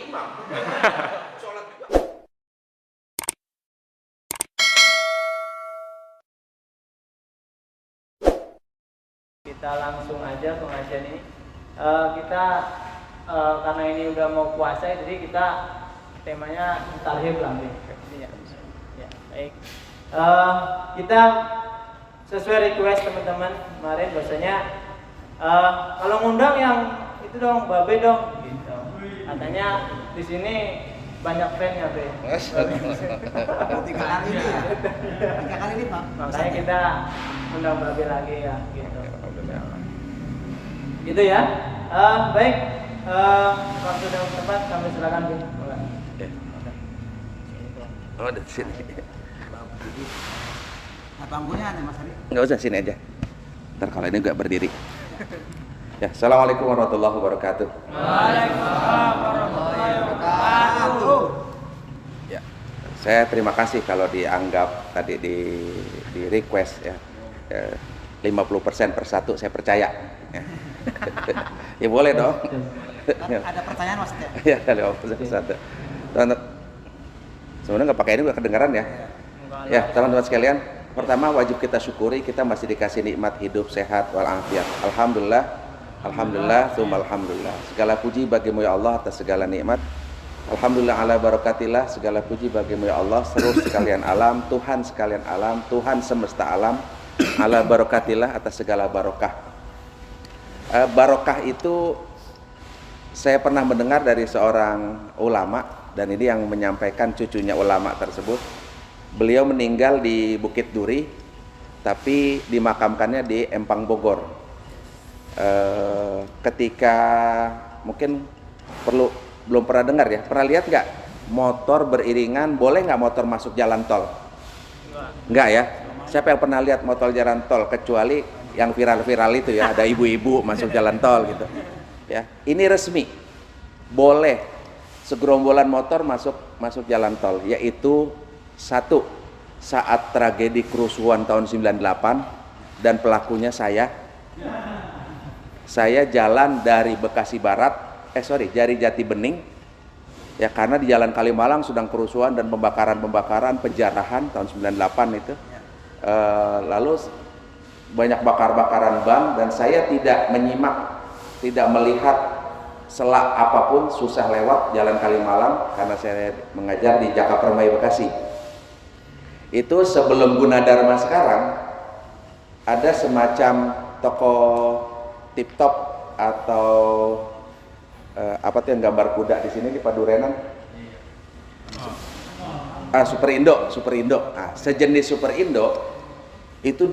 imam. Sholat juga. Kita langsung aja pengajian ini. Kita karena ini udah mau puasa, jadi kita temanya talhib lah nih. Ya, baik. Kita sesuai request teman-teman kemarin bahwasanya kalau ngundang yang itu dong, Babe dong, gitu. Katanya di sini banyak fan ya, Be. Tiga kali ini ya? Tiga kali ini, Pak. Makanya kita undang Babe lagi ya, gitu. Gitu ya. Baik. Waktu dan tempat kami silakan, Be. Oh, di sini. Nah, bangkunya ada Mas Ari? Nggak usah, sini aja. Ntar kalau ini nggak berdiri. Ya, assalamualaikum warahmatullahi wabarakatuh. Waalaikumsalam warahmatullahi wabarakatuh. Ya, saya terima kasih kalau dianggap tadi di request ya. 50% per satu saya percaya. Ya, ya boleh dong. Ada pertanyaan maksudnya? Ya, 50% per satu. Teman-teman, sebenarnya nggak pakai ini nggak kedengaran ya. Ya, teman-teman sekalian, pertama wajib kita syukuri kita masih dikasih nikmat hidup sehat walafiat. Alhamdulillah. Alhamdulillah, tsumma alhamdulillah. Segala puji bagimu ya Allah atas segala nikmat. Alhamdulillah ala barakatillah, segala puji bagimu ya Allah, seluruh sekalian alam, Tuhan sekalian alam, Tuhan semesta alam. Ala barakatillah atas segala barokah. Barokah itu saya pernah mendengar dari seorang ulama, dan ini yang menyampaikan cucunya ulama tersebut. Beliau meninggal di Bukit Duri, tapi dimakamkannya di Empang Bogor. Ketika mungkin belum pernah dengar ya, pernah lihat nggak motor beriringan, boleh nggak motor masuk jalan tol? Nggak ya? Siapa yang pernah lihat motor jalan tol, kecuali yang viral-viral itu ya, ada ibu-ibu masuk jalan tol gitu ya. Ini resmi boleh segerombolan motor masuk jalan tol, yaitu satu, saat tragedi kerusuhan tahun 98 dan pelakunya saya jalan dari Bekasi Barat, dari Jati Bening ya, karena di Jalan Kalimalang sedang kerusuhan dan pembakaran penjarahan tahun 98 itu. Lalu banyak bakar-bakaran ban, dan saya tidak menyimak, tidak melihat selak apapun, susah lewat Jalan Kalimalang karena saya mengajar di Jaka Permai Bekasi. Itu sebelum Gunadarma sekarang ada semacam toko tip top atau apa tuh yang gambar kuda di sini di Padurenan? Super Indo. Nah, sejenis Super Indo itu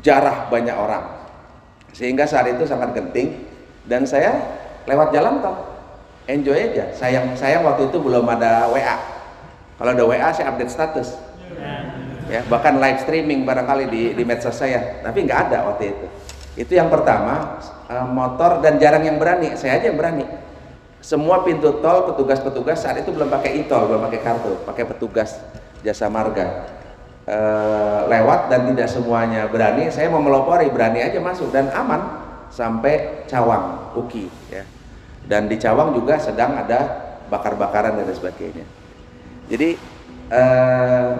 dijarah banyak orang, sehingga saat itu sangat genting, dan saya lewat jalan tol, enjoy aja. Sayang waktu itu belum ada WA. Kalau ada WA saya update status, ya, bahkan live streaming barangkali di medsos saya, tapi nggak ada waktu itu. Itu yang pertama, motor, dan jarang yang berani, saya aja yang berani. Semua pintu tol, petugas-petugas saat itu belum pakai e-tol, belum pakai kartu, pakai petugas jasa marga. Lewat, dan tidak semuanya berani. Saya mau melopori, berani aja masuk, dan aman sampai Cawang, UKI ya. Dan di Cawang juga sedang ada bakar-bakaran dan sebagainya. Jadi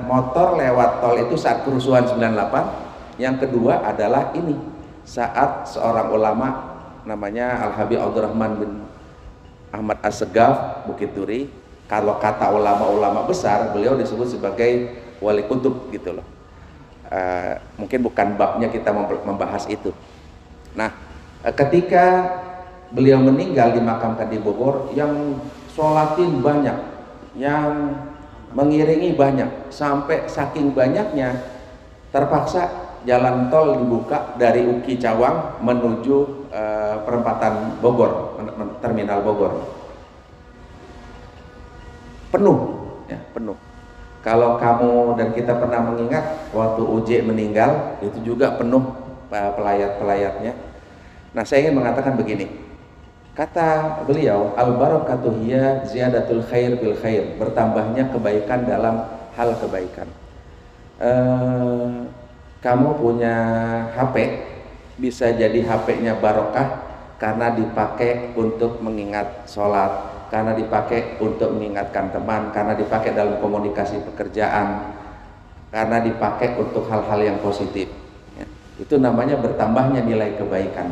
motor lewat tol itu saat kerusuhan 98. Yang kedua adalah ini, saat seorang ulama namanya Al-Habib Abdurrahman bin Ahmad As-Segaf Bukit Duri, kalau kata ulama-ulama besar, beliau disebut sebagai wali kutub gitu loh. Mungkin bukan babnya kita membahas itu. Nah, ketika beliau meninggal dimakamkan di Bogor, yang sholatin banyak, yang mengiringi banyak, sampai saking banyaknya terpaksa jalan tol dibuka dari UKI Cawang menuju perempatan Bogor, terminal Bogor. Penuh ya, penuh. Kalau kamu dan kita pernah mengingat waktu UJ meninggal, itu juga penuh pelayat-pelayatnya. Nah, saya ingin mengatakan begini. Kata beliau, al-barakatuh hiya ziyadatul khair bil khair, bertambahnya kebaikan dalam hal kebaikan. Kamu punya HP, bisa jadi HP-nya barokah, karena dipakai untuk mengingat sholat, karena dipakai untuk mengingatkan teman, karena dipakai dalam komunikasi pekerjaan, karena dipakai untuk hal-hal yang positif. Ya, itu namanya bertambahnya nilai kebaikan.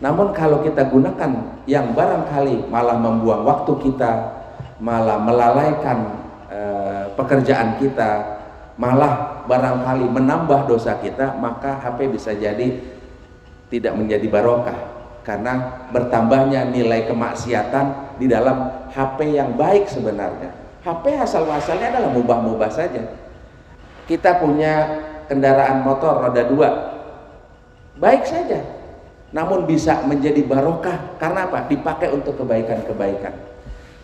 Namun kalau kita gunakan yang barangkali malah membuang waktu kita, malah melalaikan pekerjaan kita, malah barangkali menambah dosa kita, maka HP bisa jadi tidak menjadi barokah, karena bertambahnya nilai kemaksiatan di dalam HP yang baik. Sebenarnya HP asal-muasalnya adalah mubah-mubah saja. Kita punya kendaraan motor roda 2, baik saja, namun bisa menjadi barokah karena apa? Dipakai untuk kebaikan-kebaikan.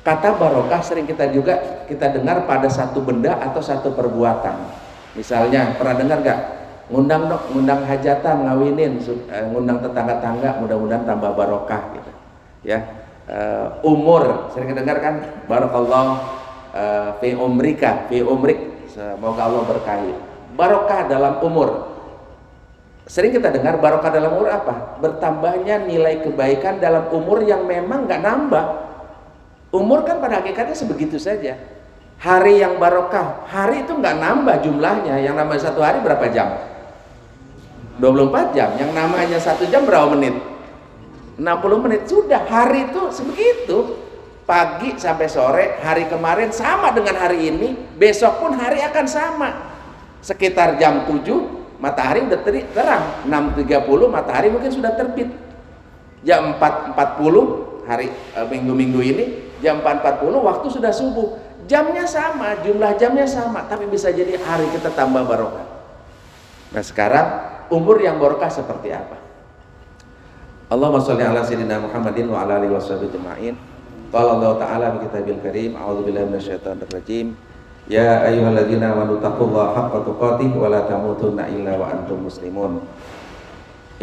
Kata barokah sering kita dengar pada satu benda atau satu perbuatan. Misalnya pernah dengar gak? Ngundang hajatan, ngawinin, ngundang tetangga-tangga, mudah-mudahan tambah barokah gitu. Ya, umur sering dengar kan? Barakallah fi umrika, fi umrik, semoga Allah berkahi. Barokah dalam umur. Sering kita dengar barokah dalam umur apa? Bertambahnya nilai kebaikan dalam umur yang memang gak nambah. Umur kan pada hakikatnya sebegitu saja. Hari yang barokah, hari itu nggak nambah jumlahnya. Yang namanya satu hari berapa jam? 24 jam. Yang namanya 1 jam berapa menit? 60 menit. Sudah, hari itu sebegitu. Pagi sampai sore, hari kemarin sama dengan hari ini, besok pun hari akan sama. Sekitar jam 7 matahari udah terang, 6.30 matahari mungkin sudah terbit. Jam 4.40 hari minggu-minggu ini, jam 4.40 waktu sudah subuh. Jamnya sama, jumlah jamnya sama, tapi bisa jadi hari kita tambah barokah. Nah sekarang umur yang barokah seperti apa? Allahumma sholli ala sayyidina Muhammadin wa ala alihi washabihi ajma'in. Qala Allah Ta'ala bi kitabil karim, a'udzubillahi minasyaitonir rajim. Ya ayyuhalladzina amanu taqullaha haqqa tuqatih wa la tamutunna illa wa antum muslimun.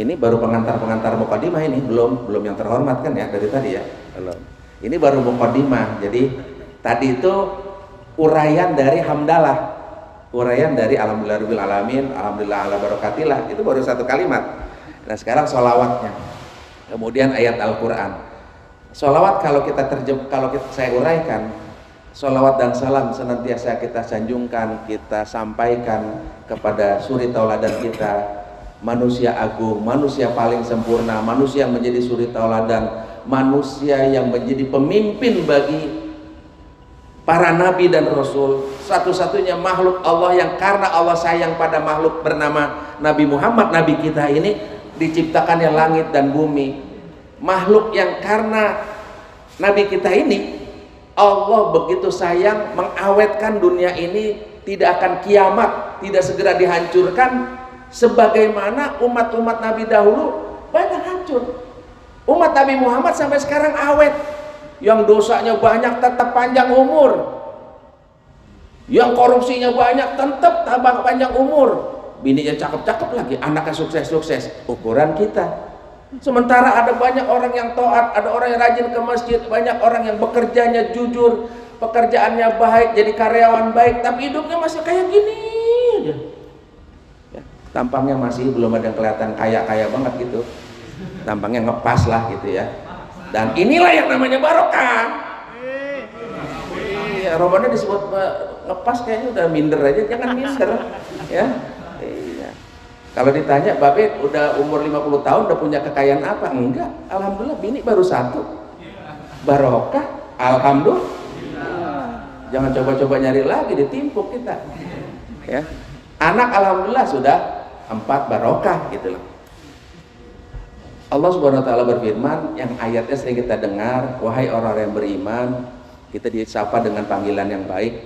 Ini baru pengantar mukadimah, ini belum yang terhormat kan ya dari tadi ya. Belum. Ini baru mukadimah. Jadi tadi itu uraian dari hamdalah, uraian dari alhamdulillahirabbil alamin, alhamdulillah ala barakatillah, itu baru satu kalimat. Nah sekarang sholawatnya, kemudian ayat Al-Quran. Sholawat kalau saya uraikan, sholawat dan salam senantiasa kita sanjungkan, kita sampaikan kepada suri tauladan kita, manusia agung, manusia paling sempurna, manusia yang menjadi suri tauladan, manusia yang menjadi pemimpin bagi para nabi dan rasul, satu-satunya makhluk Allah yang karena Allah sayang pada makhluk bernama Nabi Muhammad, nabi kita ini diciptakannya langit dan bumi. Makhluk yang karena nabi kita ini Allah begitu sayang mengawetkan dunia ini tidak akan kiamat, tidak segera dihancurkan, sebagaimana umat-umat Nabi dahulu banyak hancur. Umat Nabi Muhammad sampai sekarang awet, yang dosanya banyak tetap panjang umur, yang korupsinya banyak tetap tambah panjang umur, bininya cakep-cakep lagi, anaknya sukses-sukses. Ukuran kita. Sementara ada banyak orang yang taat, ada orang yang rajin ke masjid, banyak orang yang bekerjanya jujur, pekerjaannya baik, jadi karyawan baik, tapi hidupnya masih kayak gini aja. Ya, tampangnya masih belum ada yang kelihatan kaya-kaya banget gitu, tampangnya ngepas lah gitu ya. Dan inilah yang namanya barokah. Iya, Ramadan disebut ngepas kayaknya udah minder aja, jangan minder ya. Iya. Kalau ditanya, Babe udah umur 50 tahun udah punya kekayaan apa? Enggak, alhamdulillah bini baru 1. Barokah, alhamdulillah. Jangan coba-coba nyari lagi, ditimpuk kita. Ya. Anak alhamdulillah sudah 4, barokah gitu loh. Allah Subhanahu wa taala berfirman yang ayatnya sering kita dengar, wahai orang-orang yang beriman, kita disapa dengan panggilan yang baik.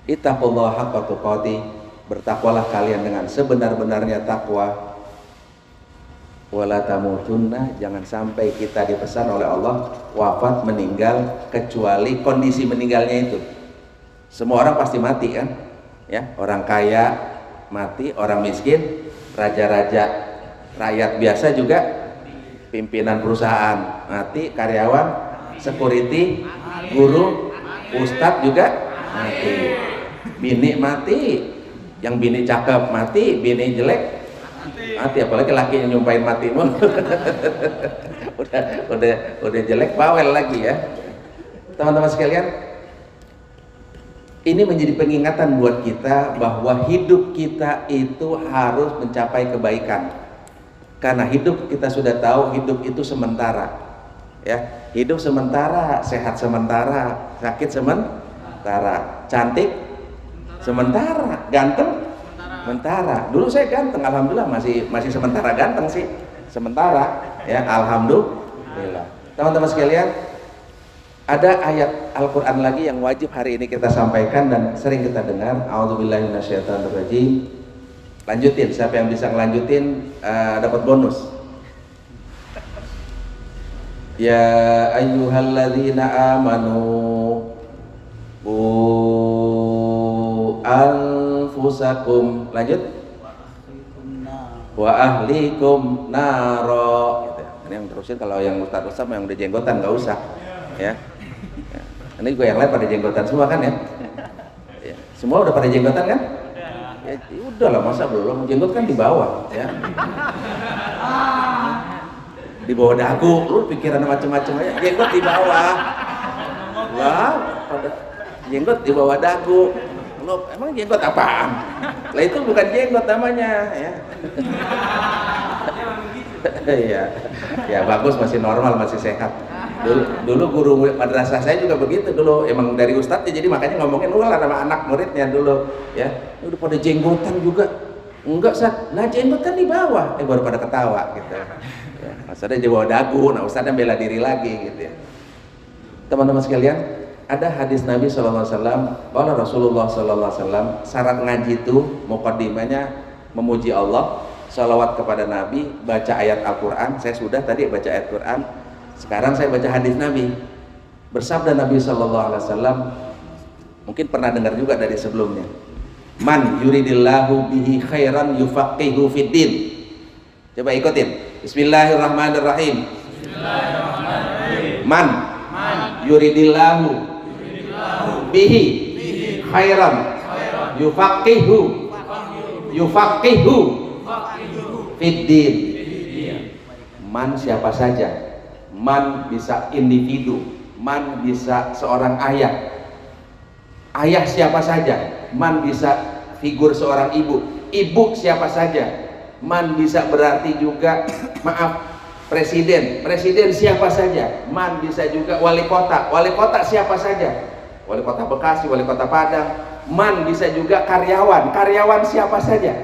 Ittaqullaha haqqa tuqatih, bertakwalah kalian dengan sebenar-benarnya takwa. Wala tamutunna, jangan sampai kita dipesan oleh Allah wafat, meninggal, kecuali kondisi meninggalnya itu. Semua orang pasti mati kan? Ya, orang kaya mati, orang miskin, raja-raja, rakyat biasa juga, pimpinan perusahaan mati, karyawan, security, guru, ustadz juga mati, bini mati, yang bini cakep mati, bini jelek Mati, apalagi laki yang nyumpahin mati mulu. udah jelek bawel lagi ya. Teman-teman sekalian, ini menjadi pengingatan buat kita bahwa hidup kita itu harus mencapai kebaikan. Karena hidup kita sudah tahu hidup itu sementara. Ya, hidup sementara, sehat sementara, sakit sementara, cantik sementara, ganteng sementara. Dulu saya ganteng, alhamdulillah masih sementara ganteng sih. Sementara ya, alhamdulillah. Teman-teman sekalian, ada ayat Al-Quran lagi yang wajib hari ini kita sampaikan dan sering kita dengar. A'udzubillahi minasyaitonirrajim. Lanjutin, siapa yang bisa ngelanjutin dapat bonus. Ya ayyuhalladzina amanu qu anfusakum, lanjut, wa ahlikum naro gitu. Ini yang terusin, kalau yang ustaz-ustaz yang udah jenggotan nggak usah ya. Ini gue yang lain pada jenggotan semua kan ya? Ya. Semua udah pada jenggotan kan? Ya, udah lah, masa belum? Jenggot kan di bawah ya. Di bawah dagu, lu pikiran macam-macam aja. Jenggot di bawah. Wah, pada jenggot di bawah dagu. Lu emang jenggot apaan? Lah itu bukan jenggot namanya ya. Iya. Ya bagus, masih normal, masih sehat. Dulu guru madrasah saya juga begitu dulu, emang dari ustadz ya, jadi makanya ngomongin ulah sama anak muridnya dulu ya. Udah pada jenggotan juga, enggak Ustaz, lah jenggotan di bawah, baru pada ketawa gitu ya. Maksudnya di bawah dagu, nah ustadznya bela diri lagi gitu ya. Teman-teman sekalian, ada hadis Nabi SAW, kalau Rasulullah SAW, syarat ngaji itu muqaddimahnya memuji Allah, sholawat kepada Nabi, baca ayat Al-Quran. Saya sudah tadi baca ayat Quran. Sekarang saya baca hadis Nabi. Bersabda Nabi SAW, mungkin pernah dengar juga dari sebelumnya. Man yuridillahu bihi khairan yufaqihu fiddin. Coba ikutin. Bismillahirrahmanirrahim. Man yuridillahu bihi khairan yufaqihu fiddin. Man siapa saja? Man bisa individu, man bisa seorang ayah. Ayah siapa saja? Man bisa figur seorang ibu. Ibu siapa saja? Man bisa berarti juga maaf presiden. Presiden siapa saja? Man bisa juga wali kota. Wali kota siapa saja? Wali kota Bekasi, wali kota Padang. Man bisa juga karyawan. Karyawan siapa saja?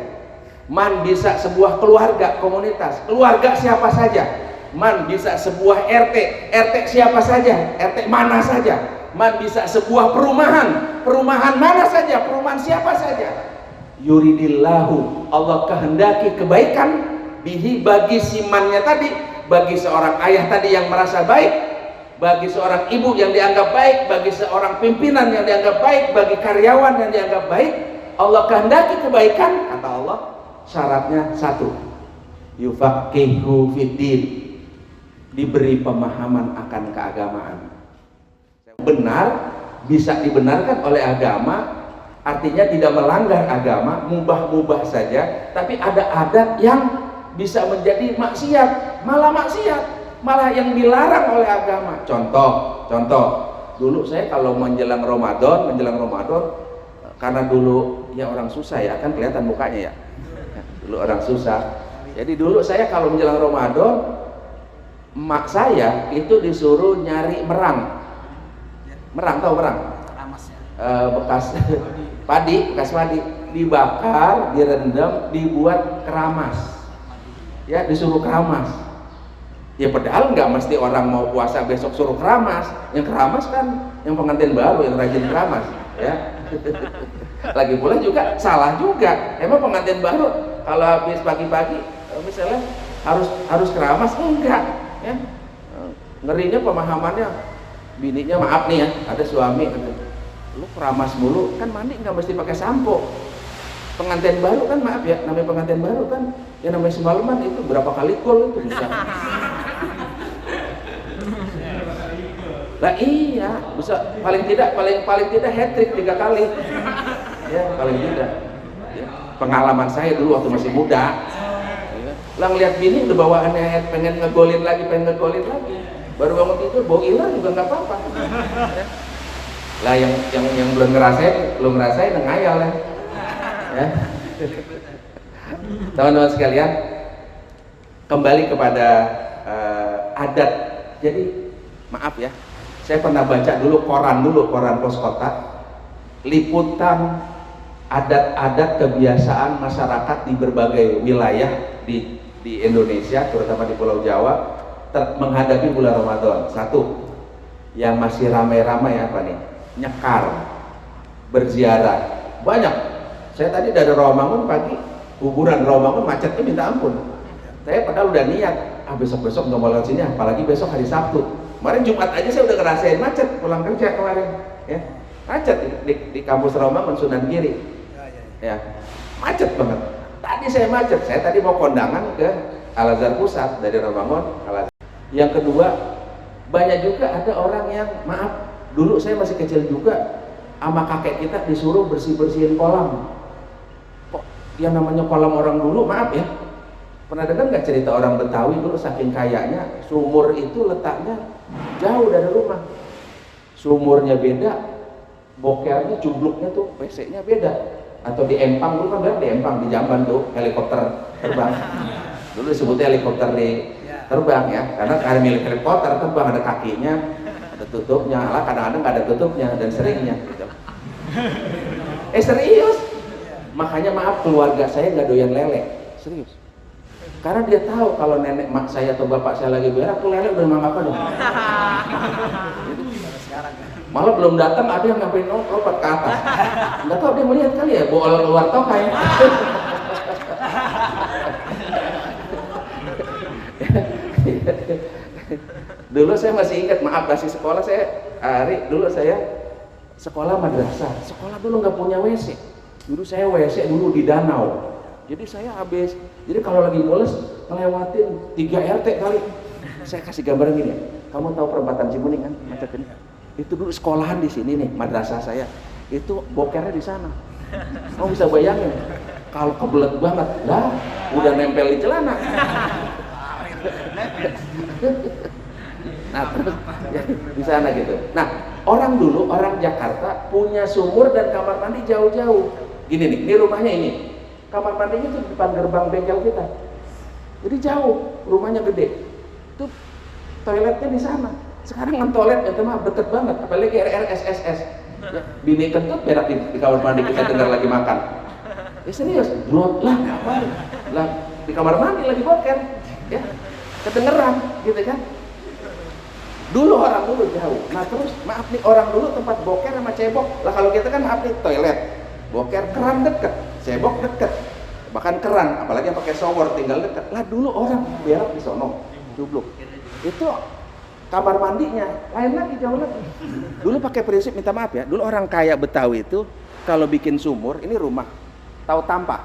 Man bisa sebuah keluarga, komunitas. Keluarga siapa saja? Man bisa sebuah RT. RT siapa saja? RT mana saja? Man bisa sebuah perumahan. Perumahan mana saja? Perumahan siapa saja? Yuridillahu, Allah kehendaki kebaikan bihi, bagi si mannya tadi, bagi seorang ayah tadi yang merasa baik, bagi seorang ibu yang dianggap baik, bagi seorang pimpinan yang dianggap baik, bagi karyawan yang dianggap baik. Allah kehendaki kebaikan, kata Allah, syaratnya satu, yufaqihu fiddin, diberi pemahaman akan keagamaan. Benar, bisa dibenarkan oleh agama, artinya tidak melanggar agama, mubah-mubah saja, tapi ada adat yang bisa menjadi maksiat, malah yang dilarang oleh agama. Contoh, dulu saya kalau menjelang Ramadan, karena dulu ya orang susah ya, kan kelihatan mukanya ya, dulu orang susah. Jadi dulu saya kalau menjelang Ramadan, emak saya itu disuruh nyari merang, tahu merang? Bekas padi, dibakar, direndam, dibuat keramas. Ya, disuruh keramas. Ya padahal nggak mesti orang mau puasa besok suruh keramas. Yang keramas kan yang pengantin baru, yang rajin keramas, ya. Lagi pula juga salah juga. Emang pengantin baru kalau habis pagi-pagi misalnya harus keramas? Enggak. Ya, ngerinya pemahamannya, bininya maaf nih ya, ada suami, lu keramas mulu, kan mandi nggak mesti pakai sampo. Pengantin baru kan, maaf ya, namanya pengantin baru kan, yang namanya semalaman itu berapa kali gol itu bisa. Lah iya, bisa paling tidak hat trick 3 kali. Ya paling tidak. Ya, pengalaman saya dulu waktu masih muda. Ya. Lah ngeliat bini udah bawaannya pengen ngegolin lagi. Baru bangun tidur bau iler juga nggak apa-apa. Lah yang belum ngerasain ngayal ya. Ya. Teman-teman sekalian, kembali kepada adat. Jadi maaf ya, saya pernah baca dulu koran pos kota, liputan adat-adat kebiasaan masyarakat di berbagai wilayah di Indonesia, terutama di Pulau Jawa, menghadapi bulan Ramadan. Satu, yang masih ramai-ramai apa nih? Nyekar, berziarah, banyak. Saya tadi dari Rawamangun pagi, kuburan Rawamangun macetnya minta ampun. Saya padahal udah niat, besok-besok nggak mau lewat sini, apalagi besok hari Sabtu. Kemarin Jumat aja saya udah ngerasain macet pulang kerja kemarin, ya. Macet di kampus Rawamangun Sunan Giri, ya, macet banget. Tadi saya macet, saya tadi mau kondangan ke Al-Azhar Pusat dari Rawamangun. Yang kedua, banyak juga ada orang yang, maaf, dulu saya masih kecil juga, sama kakek kita disuruh bersih-bersihin kolam. Kok yang namanya kolam orang dulu, maaf ya, pernah dengar nggak cerita orang Betawi dulu saking kayanya, sumur itu letaknya jauh dari rumah. Sumurnya beda, bokernya, cubluknya tuh, WC-nya beda. Atau di Empang, dulu kan bilang di Empang, di Jamban tuh, helikopter terbang. Dulu disebutnya helikopter terbang ya, karena ada milik helikopter terbang, ada kakinya, ada tutupnya, lah kadang-kadang nggak ada tutupnya dan seringnya gitu. Serius, makanya maaf keluarga saya nggak doyan lele, serius, karena dia tahu kalau nenek mak saya atau bapak saya lagi berak, tuh lele udah mangap dong. Malah belum datang ada yang ngapain lompat ke atas, nggak tahu dia melihat kali ya, bool keluar tokai. Dulu saya masih ingat, maaf masih sekolah saya, dulu saya sekolah madrasah, sekolah dulu nggak punya WC. Dulu saya WC dulu di danau. Jadi saya habis, jadi kalau lagi mules ngelewatin 3 RT kali. Saya kasih gambaran gini ya, kamu tahu perempatan Cibuning kan, macet ini. Itu dulu sekolahan di sini nih, madrasah saya. Itu bokernya di sana. Kamu bisa bayangin, kalau kebelet banget, lah udah nempel di celana. Nah terus ya, di sana gitu. Nah orang dulu, orang Jakarta punya sumur dan kamar mandi jauh-jauh. Gini nih, ini rumahnya ini. Kamar mandinya tuh di depan gerbang bengkel kita. Jadi jauh, rumahnya gede. Tuh toiletnya di sana. Sekarang kan toilet itu mah deket banget, apalagi RRSSS. Ya, bini kentut berak di kamar mandi kita dengar lagi makan. Ya serius, drop lah apa? Lah di kamar mandi lagi boker, ya kedengeran, gitu kan? Dulu orang dulu jauh. Nah terus maaf nih, orang dulu tempat boker sama cebok. Lah kalau kita kan maaf nih, toilet, boker, keran deket, cebok deket, bahkan keran, apalagi yang pakai shower tinggal deket. Lah dulu orang berak di sono, jubluk. Itu kamar mandinya lain lagi, jauh lagi. Dulu pakai prinsip, minta maaf ya, dulu orang kaya Betawi itu kalau bikin sumur, ini rumah, tahu tampak?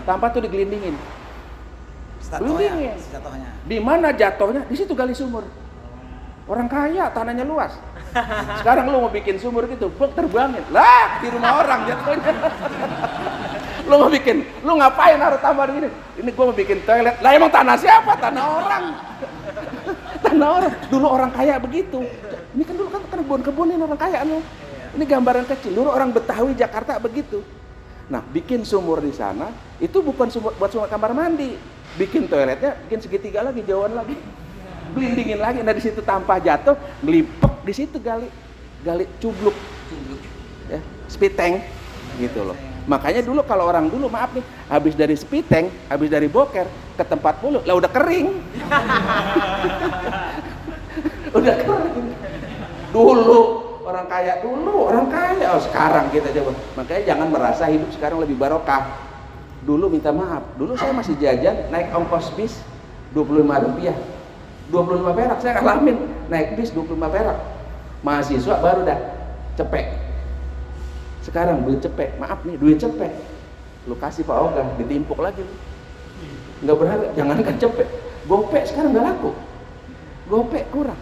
Tampak tuh digelindingin. Gelindingin. Di mana jatuhnya? Di situ gali sumur. Orang kaya, tanahnya luas. Sekarang lu mau bikin sumur gitu, terbangin. Lah, di rumah orang jatuhnya. Lu mau bikin, lu ngapain naruh tambah begini? Ini gua mau bikin toilet. Lah emang tanah siapa? Tanah orang. Tanah orang. Dulu orang kaya begitu. Ini kan dulu kan kebun-kebunin orang kaya lu. Ini gambaran kecil. Dulu orang Betawi Jakarta begitu. Nah, bikin sumur di sana itu bukan sumur buat sumur kamar mandi. Bikin toiletnya, bikin segitiga lagi, jauhan lagi. Gelindingin lagi. Nah, di situ tanpa jatuh, ngelipek di situ gali cubluk. Ya, speed tank gitu loh. Makanya dulu kalau orang dulu, maaf nih, habis dari speed tank, habis dari boker ke tempat mulu, lah udah kering. Udah kering. Dulu orang kaya, oh sekarang kita coba. Makanya jangan merasa hidup sekarang lebih barokah. Dulu minta maaf, dulu saya masih jajan naik ongkos bis 25 rupiah, 25 perak saya ngalamin naik bis 25 perak. Mahasiswa baru dah cepek. Sekarang duit cepek, maaf nih, duit cepek. Lu kasih Pak Ogah, ditimpuk lagi lu. Nggak berharga, jangankan cepek. Gopek sekarang nggak laku. Gopek kurang.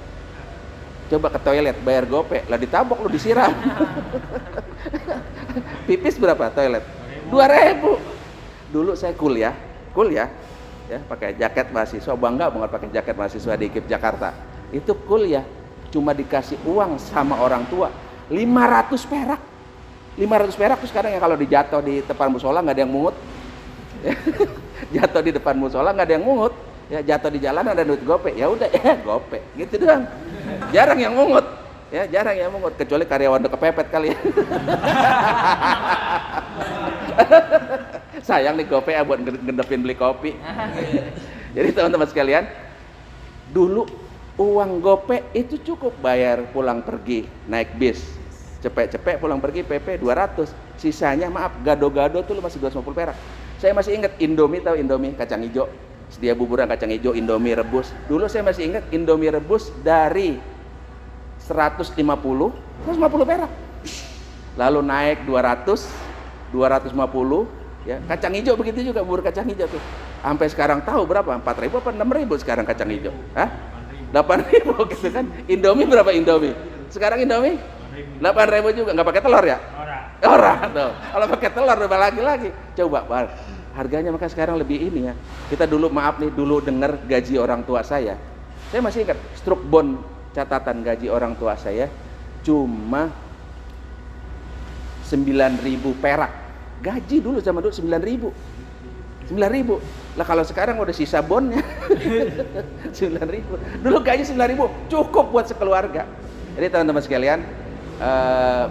Coba ke toilet, bayar gopek, lah ditabok lu, disiram. Pipis berapa toilet? 2.000. Dulu saya kuliah, ya, pakai jaket mahasiswa, bangga banget pakai jaket mahasiswa di IKIP Jakarta. Itu kuliah cuma dikasih uang sama orang tua 500 perak. 500 perak tuh sekarang ya kalau dijatuh di depan musola nggak ada yang mungut. Jatuh di depan musola nggak ada yang mungut. Ya, jatuh di jalan ada duit gope, ya udah ya gope gitu doang. Jarang yang mungut. Ya, jarang yang mungut kecuali karyawan udah kepepet kali ya. Sayang nih gope ya buat ngendepin beli kopi. Jadi teman-teman sekalian, dulu uang gope itu cukup bayar pulang pergi naik bis, cepet-cepet pulang pergi PP 200, sisanya maaf gado-gado tuh masih 250 perak. Saya masih ingat Indomie, tahu Indomie kacang hijau, sedia buburan kacang hijau, Indomie rebus. Dulu saya masih ingat Indomie rebus dari 150 perak, lalu naik 200, 250 ya. Kacang hijau begitu juga, bubur kacang hijau tuh sampai sekarang tahu berapa, 4.000 apa 6.000 sekarang kacang hijau, 8.000 gitu kan. Indomie berapa Indomie sekarang? Indomie 8.000 juga, nggak pakai telur ya? Ora tuh. Kalau pakai telur berapa lagi? Coba harganya, maka sekarang lebih ini ya. Kita dulu maaf nih, dulu dengar gaji orang tua saya masih ingat struk bond catatan gaji orang tua saya cuma 9.000 perak. Gaji dulu zaman dulu 9.000 lah, kalau sekarang udah sisa bondnya 9.000. Dulu gaji 9.000 cukup buat sekeluarga. Jadi teman-teman sekalian,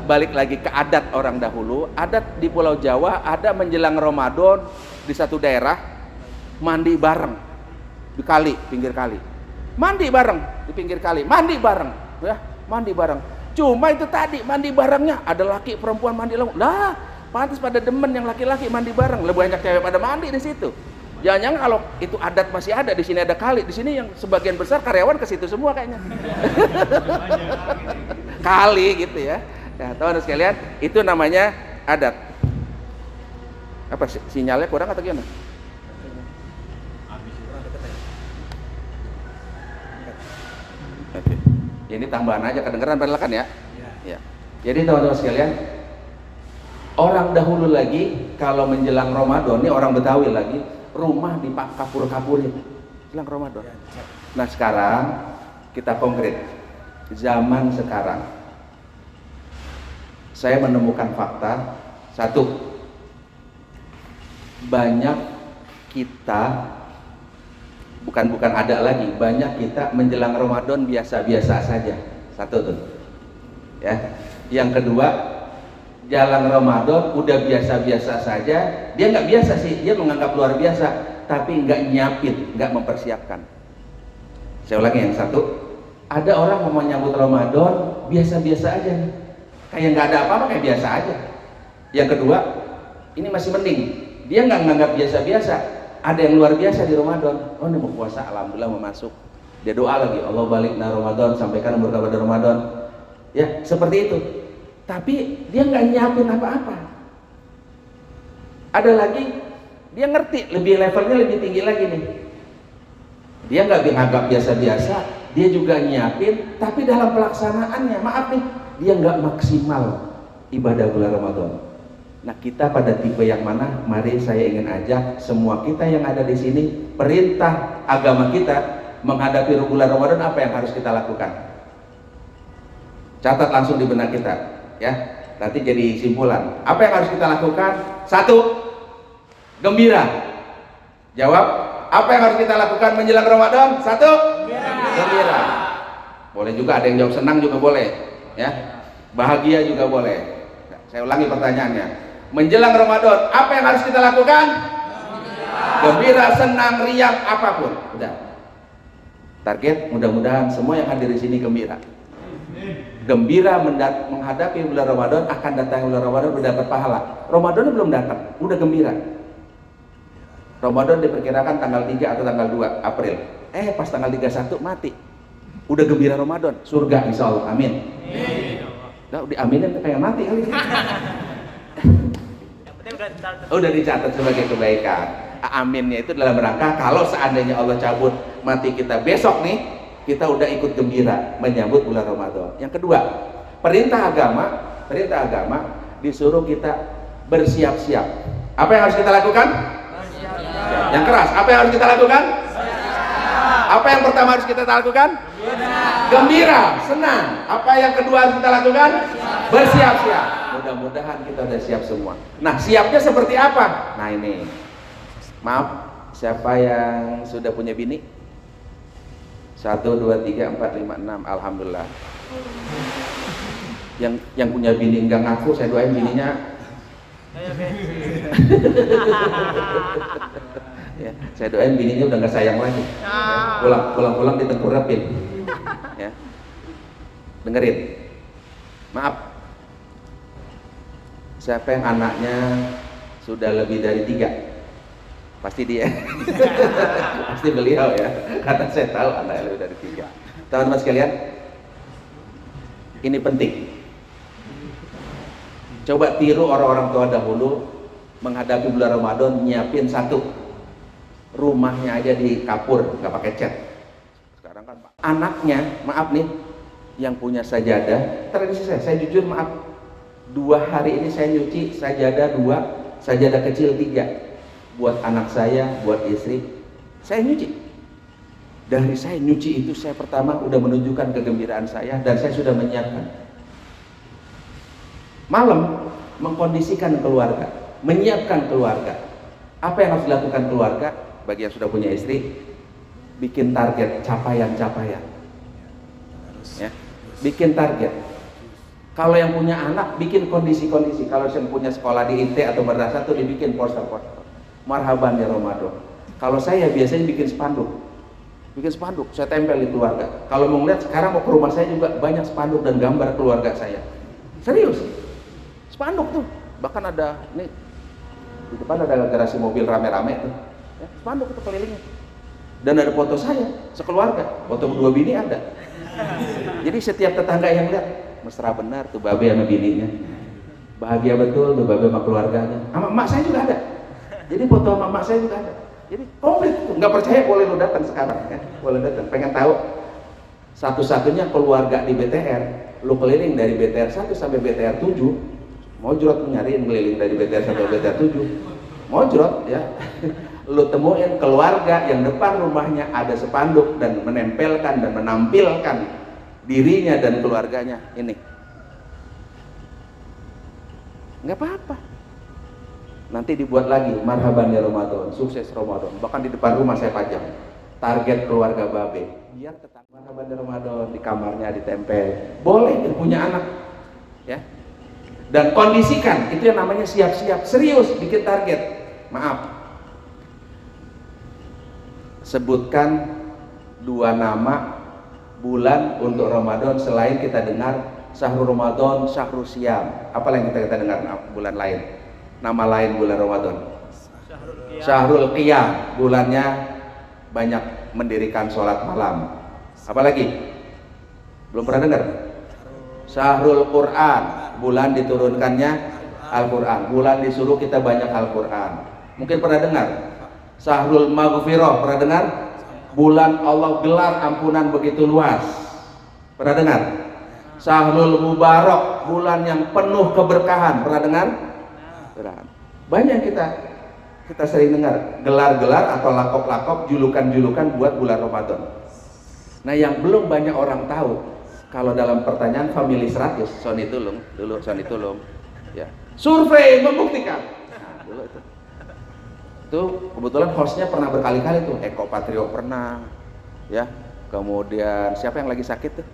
balik lagi ke adat orang dahulu. Adat di Pulau Jawa ada menjelang Ramadan di satu daerah mandi bareng di kali, pinggir kali, mandi bareng di pinggir kali, mandi bareng ya, mandi bareng. Cuma itu tadi mandi barengnya ada laki perempuan mandi lah, pantas pada demen yang laki-laki mandi bareng, lebih banyak cewek pada mandi di situ. Jangan-jangan kalau itu adat masih ada, di sini ada kali, di sini yang sebagian besar karyawan ke situ semua kayaknya. Kali gitu ya. Nah, teman-teman sekalian, itu namanya adat. Apa sinyalnya kurang atau gimana? Oke. Ini tambahan aja, kedengeran padahal kan ya? Ya. Jadi teman-teman sekalian, orang dahulu lagi kalau menjelang Ramadan, ini orang Betawi lagi, rumah dikapur-kapurin jelang Ramadan. Nah sekarang kita konkret, zaman sekarang saya menemukan fakta satu, banyak kita bukan ada lagi, banyak kita menjelang Ramadan biasa-biasa saja. Satu tuh ya. Yang kedua, jalan Ramadan udah biasa-biasa saja. Dia nggak biasa sih, dia menganggap luar biasa, tapi nggak nyiapin, nggak mempersiapkan. Saya ulangi, yang satu, ada orang mau menyambut Ramadan biasa-biasa aja nih, kayak nggak ada apa-apa, kayak biasa aja. Yang kedua, ini masih mending, dia nggak menganggap biasa-biasa, ada yang luar biasa di Ramadan. Oh ini mau puasa, alhamdulillah mau masuk, dia doa lagi, Allah balikna Ramadan, sampaikan umur kepada Ramadan, ya seperti itu. Tapi dia nggak nyiapin apa-apa. Ada lagi, dia ngerti, levelnya lebih tinggi lagi nih. Dia nggak menganggap biasa-biasa, dia juga nyiapin, tapi dalam pelaksanaannya, maaf nih, dia nggak maksimal ibadah bulan Ramadan. Nah kita pada tipe yang mana? Mari saya ingin ajak semua kita yang ada di sini, perintah agama kita menghadapi bulan Ramadan apa yang harus kita lakukan? Catat langsung di benak kita. Ya, nanti jadi simpulan. Apa yang harus kita lakukan? Satu, gembira. Jawab, apa yang harus kita lakukan menjelang Ramadan? Satu, gembira. Boleh juga ada yang jawab senang juga boleh, ya. Bahagia juga boleh. Nah, saya ulangi pertanyaannya. Menjelang Ramadan, apa yang harus kita lakukan? Gembira, senang, riang, apapun. Udah. Target mudah-mudahan semua yang hadir di sini gembira. Gembira menghadapi bulan Ramadan, akan datang bulan Ramadan mendapat pahala. Ramadan belum datang, udah gembira. Ramadan diperkirakan tanggal 3 atau tanggal 2 April. Pas tanggal 31 mati. Udah gembira Ramadan, surga insya Allah, amin. Nah, diaminin kayak mati kali. Udah dicatat sebagai kebaikan. Aminnya itu dalam rangka kalau seandainya Allah cabut mati kita besok nih, kita udah ikut gembira menyambut bulan Ramadan. Yang kedua, perintah agama disuruh kita bersiap-siap. Apa yang harus kita lakukan? Yang keras. Apa yang harus kita lakukan? Apa yang pertama harus kita lakukan? Gembira, senang. Apa yang kedua harus kita lakukan? Bersiap-siap. Mudah-mudahan kita udah siap semua. Nah, siapnya seperti apa? Nah ini, maaf, siapa yang sudah punya bini? 1, 2, 3, 4, 5, 6. Alhamdulillah. Yang punya bini enggak ngaku, saya doain bininya. Ya, saya doain bininya udah nggak sayang lagi. Ya, pulang ditengkurapin. Ya, dengerin. Maaf. Siapa yang anaknya sudah lebih dari 3? Pasti dia. Pasti beliau ya. Karena saya tahu anaknya lebih dari 3. Teman-teman sekalian, ini penting. Coba tiru orang-orang tua dahulu menghadapi bulan Ramadan, nyiapin 1 rumahnya aja di kapur, nggak pakai cat. Sekarang kan anaknya, maaf nih, yang punya sajadah, tradisi saya jujur maaf, 2 hari ini saya nyuci sajadah 2, sajadah kecil 3, buat anak saya, buat istri, saya nyuci. Dari saya nyuci itu, saya pertama udah menunjukkan kegembiraan saya dan saya sudah menyiapkan. Malam mengkondisikan keluarga, menyiapkan keluarga. Apa yang harus dilakukan keluarga? Bagi yang sudah punya istri, bikin target capaian-capaian. Ya, bikin target. Kalau yang punya anak, bikin kondisi-kondisi. Kalau yang punya sekolah di IT atau madrasah tuh dibikin poster-poster. Marhaban ya Ramadan. Kalau saya biasanya bikin spanduk. Saya tempel di keluarga. Kalau mau ngeliat, sekarang mau ke rumah saya juga banyak spanduk dan gambar keluarga saya. Serius. Spanduk tuh, bahkan ada nih di depan ada garasi mobil rame-rame tuh, ya, spanduk itu kelilingnya. Dan ada foto saya sekeluarga, foto 2 bini ada. Jadi setiap tetangga yang lihat, mesra benar tuh babe sama bininya, bahagia betul tuh babe sama keluarganya. Sama emak saya juga ada. Jadi foto sama emak saya juga ada. Jadi komplit tuh. Nggak percaya boleh lu datang sekarang, ya, boleh datang. Pengen tahu satu-satunya keluarga di BTR, lu keliling dari BTR 1 sampai BTR 7. Mojrot nyariin keliling dari BTR sampai BTR 7. Mojrot ya. Lu temuin keluarga yang depan rumahnya ada spanduk dan menempelkan dan menampilkan dirinya dan keluarganya ini. Nggak apa-apa. Nanti dibuat lagi, marhaban ya Ramadan, sukses Ramadan. Bahkan di depan rumah saya pajang target keluarga babe. Biar tetap marhaban ya Ramadan, di kamarnya ditempel. Boleh punya anak. Ya. Dan kondisikan, itu yang namanya siap-siap, serius bikin target. Maaf, sebutkan 2 nama bulan untuk Ramadan selain kita dengar Syahrul Ramadan, Syahrul Syam. Apa yang kita dengar bulan lain? Nama lain bulan Ramadan? Syahrul Qiyam, bulannya banyak mendirikan sholat malam. Apa lagi? Belum pernah dengar? Syahrul Quran, bulan diturunkannya Al-Quran, bulan disuruh kita banyak Al-Quran. Mungkin pernah dengar Syahrul Maghfirah, pernah dengar? Bulan Allah gelar ampunan begitu luas, pernah dengar? Syahrul Mubarak, bulan yang penuh keberkahan, pernah dengar? Banyak kita sering dengar gelar-gelar atau lakop-lakop, julukan-julukan buat bulan Ramadan. Nah, yang belum banyak orang tahu, kalau dalam pertanyaan family 100, Sony Tulung, ya, survei membuktikan. Nah, dulu itu kebetulan hostnya pernah berkali-kali tuh, Eko Patrio pernah, ya, kemudian siapa yang lagi sakit tuh,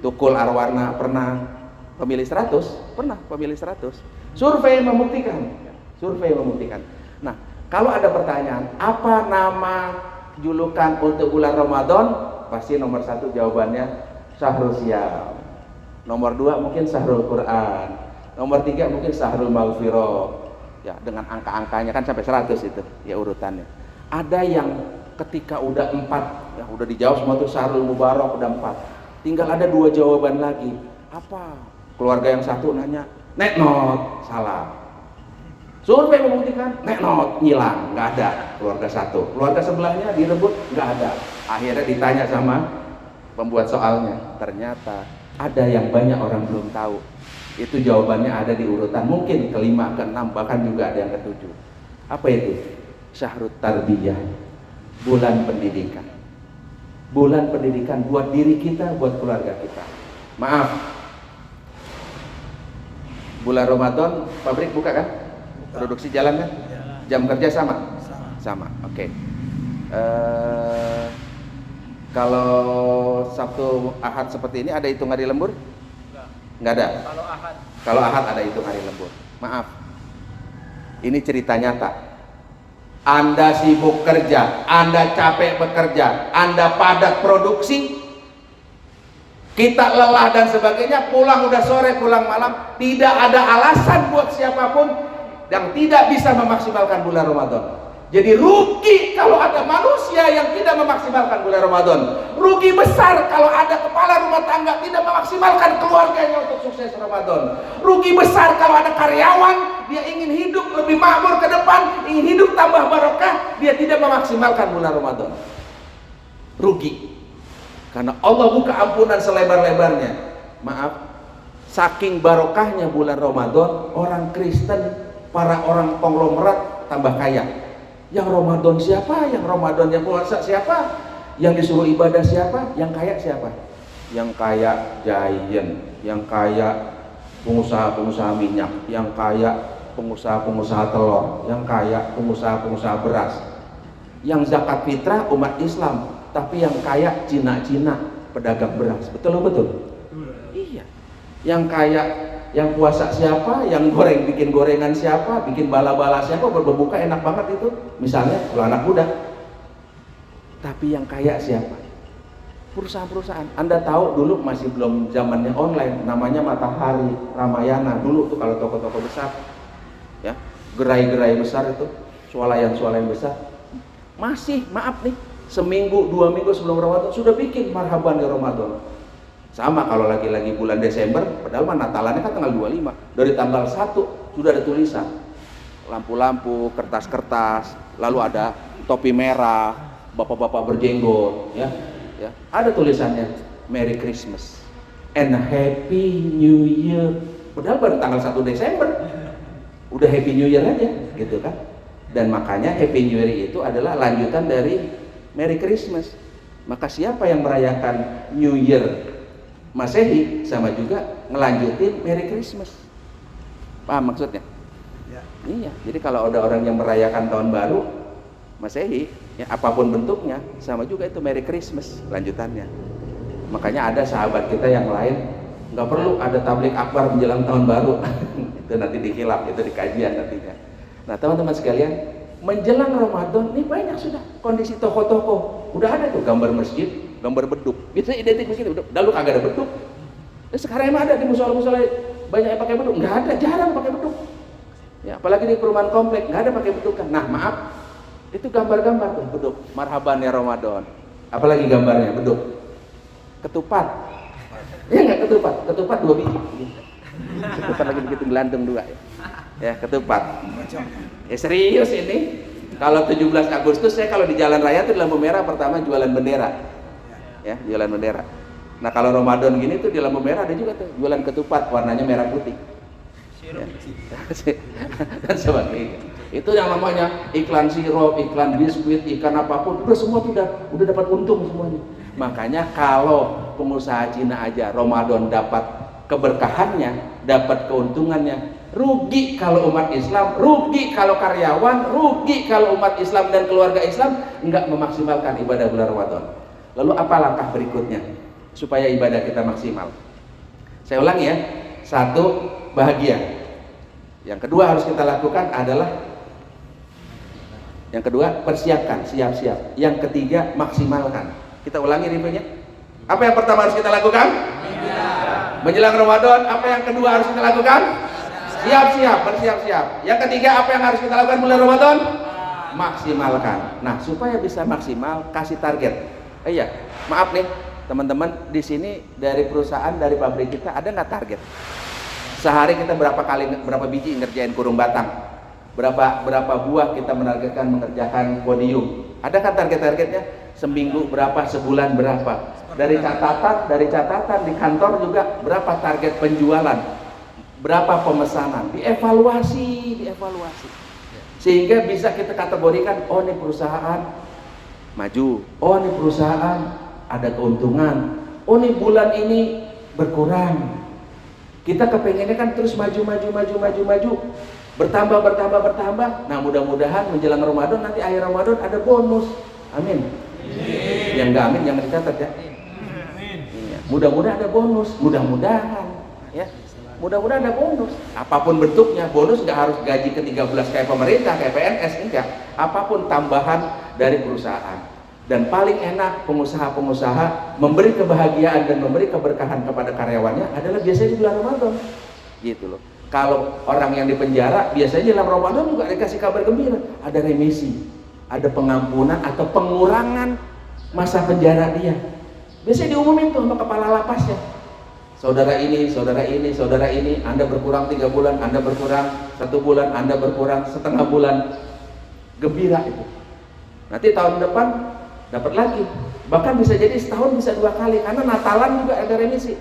Tukul Arwarna pernah, pemilih 100 pernah, pemilih 100. Survei membuktikan. Nah, kalau ada pertanyaan, apa nama julukan untuk bulan Ramadan? Pasti nomor 1 jawabannya Syahrul Syam, nomor 2 mungkin Syahrul Quran, nomor 3 mungkin Syahrul Maghfirah, ya, dengan angka-angkanya kan sampai 100 itu ya urutannya. Ada yang ketika udah 4, ya udah dijawab semua tuh Syahrul Mubarak udah 4, tinggal ada 2 jawaban lagi. Apa? Keluarga yang satu nanya, neknot, salah. Survei membuktikan, neknot, ngilang, nggak ada keluarga satu. Keluarga sebelahnya direbut, nggak ada. Akhirnya ditanya sama pembuat soalnya, ternyata ada yang banyak orang belum tahu. Itu jawabannya ada di urutan mungkin ke-5, ke-6, bahkan juga ada yang ke-7. Apa itu? Syahrut tarbiyah, bulan pendidikan. Bulan pendidikan buat diri kita, buat keluarga kita. Maaf, bulan Ramadan pabrik buka kan? Produksi jalan kan? Jam kerja sama? Sama, oke. Kalau Sabtu Ahad seperti ini ada hitung hari lembur? Nggak ada. Kalau Ahad ada hitung hari lembur. Maaf, ini cerita nyata. Anda sibuk kerja, Anda capek bekerja, Anda padat produksi, kita lelah dan sebagainya, pulang udah sore, pulang malam, tidak ada alasan buat siapapun yang tidak bisa memaksimalkan bulan Ramadan. Jadi rugi kalau ada manusia yang tidak memaksimalkan bulan Ramadan. Rugi besar kalau ada kepala rumah tangga tidak memaksimalkan keluarganya untuk sukses Ramadan. Rugi besar kalau ada karyawan, dia ingin hidup lebih makmur ke depan, ingin hidup tambah barokah, dia tidak memaksimalkan bulan Ramadan. Rugi. Karena Allah buka ampunan selebar-lebarnya. Maaf, saking barokahnya bulan Ramadan, orang Kristen, para orang konglomerat tambah kaya. Yang Ramadan siapa? Yang Ramadan yang puasa siapa? Yang disuruh ibadah siapa? Yang kaya siapa? Yang kaya Giant, yang kaya pengusaha-pengusaha minyak, yang kaya pengusaha-pengusaha telur, yang kaya pengusaha-pengusaha beras. Yang zakat fitrah umat Islam, tapi yang kaya Cina-Cina pedagang beras. Betul? Iya. Yang kaya, yang puasa siapa, yang bikin gorengan siapa, bikin bala-bala siapa, berbuka enak banget itu. Misalnya kalau anak muda. Tapi yang kaya siapa? Perusahaan-perusahaan. Anda tahu dulu masih belum zamannya online, namanya Matahari, Ramayana. Dulu tuh kalau toko-toko besar, ya, gerai-gerai besar itu, swalayan-swalayan besar, masih, maaf nih, seminggu, 2 minggu sebelum Ramadan sudah bikin marhaban ya Ramadan. Sama kalau lagi-lagi bulan Desember, padahal mah Natalannya kan tanggal 25. Dari tanggal 1 sudah ada tulisan. Lampu-lampu, kertas-kertas, lalu ada topi merah, bapak-bapak berjenggot, ya. Ada tulisannya Merry Christmas and Happy New Year. Padahal baru tanggal 1 Desember. Udah Happy New Year aja, gitu kan. Dan makanya Happy New Year itu adalah lanjutan dari Merry Christmas. Maka siapa yang merayakan New Year Masehi sama juga ngelanjutin Merry Christmas. Paham maksudnya? Ya. Iya. Jadi kalau ada orang yang merayakan tahun baru Masehi, ya apapun bentuknya, sama juga itu Merry Christmas lanjutannya. Makanya ada sahabat kita yang lain nggak perlu ada tablik akbar menjelang tahun baru. Itu nanti dikhilaf, itu di kajian nantinya. Nah teman-teman sekalian, menjelang Ramadan ini banyak sudah kondisi toko-toko. Udah ada tuh gambar masjid, gambar beduk. Biasanya identik begitu. Dulu kagak ada beduk. Sekarang emang ada di musola-musola banyak yang pakai beduk. Nggak ada, jarang pakai beduk. Ya, apalagi di perumahan komplek nggak ada pakai beduk kan. Nah maaf, itu gambar-gambar tuh beduk. Marhaban ya Ramadan. Apalagi gambarnya beduk. Ketupat. Ya nggak ketupat. Ketupat 2 biji. Ketupat lagi begitu gelantung 2 ya. Ya ketupat. Ya serius ini. Kalau 17 Agustus saya kalau di jalan raya tuh di lampu merah pertama jualan bendera. Ya, jualan bendera. Nah, kalau Ramadan gini tuh di lampu merah ada juga tuh jualan ketupat warnanya merah putih. Ya. Dan sebagainya. Itu yang namanya iklan sirup, iklan biskuit, ikan apapun, udah semua tuh udah dapat untung semuanya. Makanya kalau pengusaha Cina aja Ramadan dapat keberkahannya, dapat keuntungannya, rugi kalau umat Islam, rugi kalau karyawan, rugi kalau umat Islam dan keluarga Islam enggak memaksimalkan ibadah bulan Ramadan. Lalu apa langkah berikutnya supaya ibadah kita maksimal? Saya ulangi ya. 1, bahagia. Yang kedua harus kita lakukan adalah persiapkan, siap-siap. Yang ketiga, maksimalkan. Kita ulangi reviewnya. Apa yang pertama harus kita lakukan? Menjelang Ramadan, apa yang kedua harus kita lakukan? Siap-siap, bersiap-siap. Yang ketiga, apa yang harus kita lakukan bulan Ramadan? Maksimalkan. Nah, supaya bisa maksimal, kasih target. Iya, maaf nih, teman-teman di sini dari perusahaan, dari pabrik kita ada nggak target? Sehari kita berapa biji ngerjain kurung batang? Berapa buah kita menargetkan mengerjakan podium? Ada kan target-targetnya? Seminggu berapa, sebulan berapa? Dari catatan di kantor juga berapa target penjualan? Berapa pemesanan? Dievaluasi. Sehingga bisa kita kategorikan, oh ini perusahaan maju, oh ini perusahaan ada keuntungan, oh ini bulan ini berkurang. Kita kepengennya kan terus maju, bertambah. Nah mudah-mudahan menjelang Ramadan, nanti akhir Ramadan ada bonus. Amin. Yang nggak amin jangan dicatat ya. Iya. Mudah-mudahan ada bonus, mudah-mudahan ya. Mudah-mudahan ada bonus. Apapun bentuknya, bonus nggak harus gaji ke-13 kayak pemerintah, kayak PNS, enggak. Apapun tambahan dari perusahaan. Dan paling enak pengusaha-pengusaha memberi kebahagiaan dan memberi keberkahan kepada karyawannya adalah biasanya di bulan Ramadan. Gitu loh. Kalau orang yang di penjara biasanya dalam Ramadan juga dikasih kabar gembira, ada remisi, ada pengampunan atau pengurangan masa penjara dia. Biasanya diumumin tuh sama kepala lapasnya. Saudara ini, Anda berkurang 3 bulan, Anda berkurang 1 bulan, Anda berkurang setengah bulan. Gembira itu. Nanti tahun depan dapat lagi. Bahkan bisa jadi setahun bisa 2 kali, karena Natalan juga ada remisi.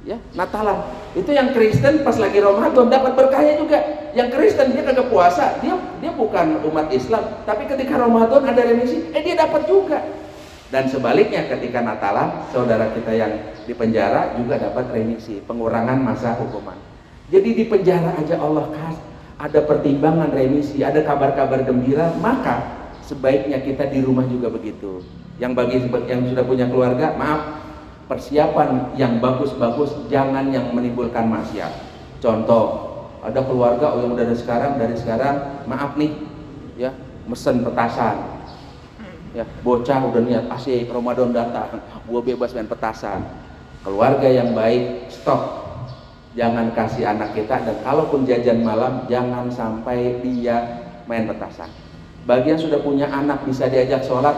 Ya, Natalan. Itu yang Kristen pas lagi Ramadan dapat berkahnya juga. Yang Kristen dia kagak puasa, dia bukan umat Islam, tapi ketika Ramadan ada remisi, dia dapat juga. Dan sebaliknya ketika Natalan, saudara kita yang di penjara juga dapat remisi, pengurangan masa hukuman. Jadi di penjara aja Allah ada pertimbangan remisi, ada kabar-kabar gembira, maka sebaiknya kita di rumah juga begitu. Yang bagi yang sudah punya keluarga, maaf, persiapan yang bagus-bagus, jangan yang menimbulkan maksiat. Contoh, ada keluarga yang udah dari sekarang, maaf nih, ya, mesen petasan. Ya, bocah udah niat asik Ramadan datang, gua bebas main petasan. Keluarga yang baik, stop. Jangan kasih anak kita, dan kalaupun jajan malam jangan sampai dia main petasan. Bagi yang sudah punya anak bisa diajak sholat,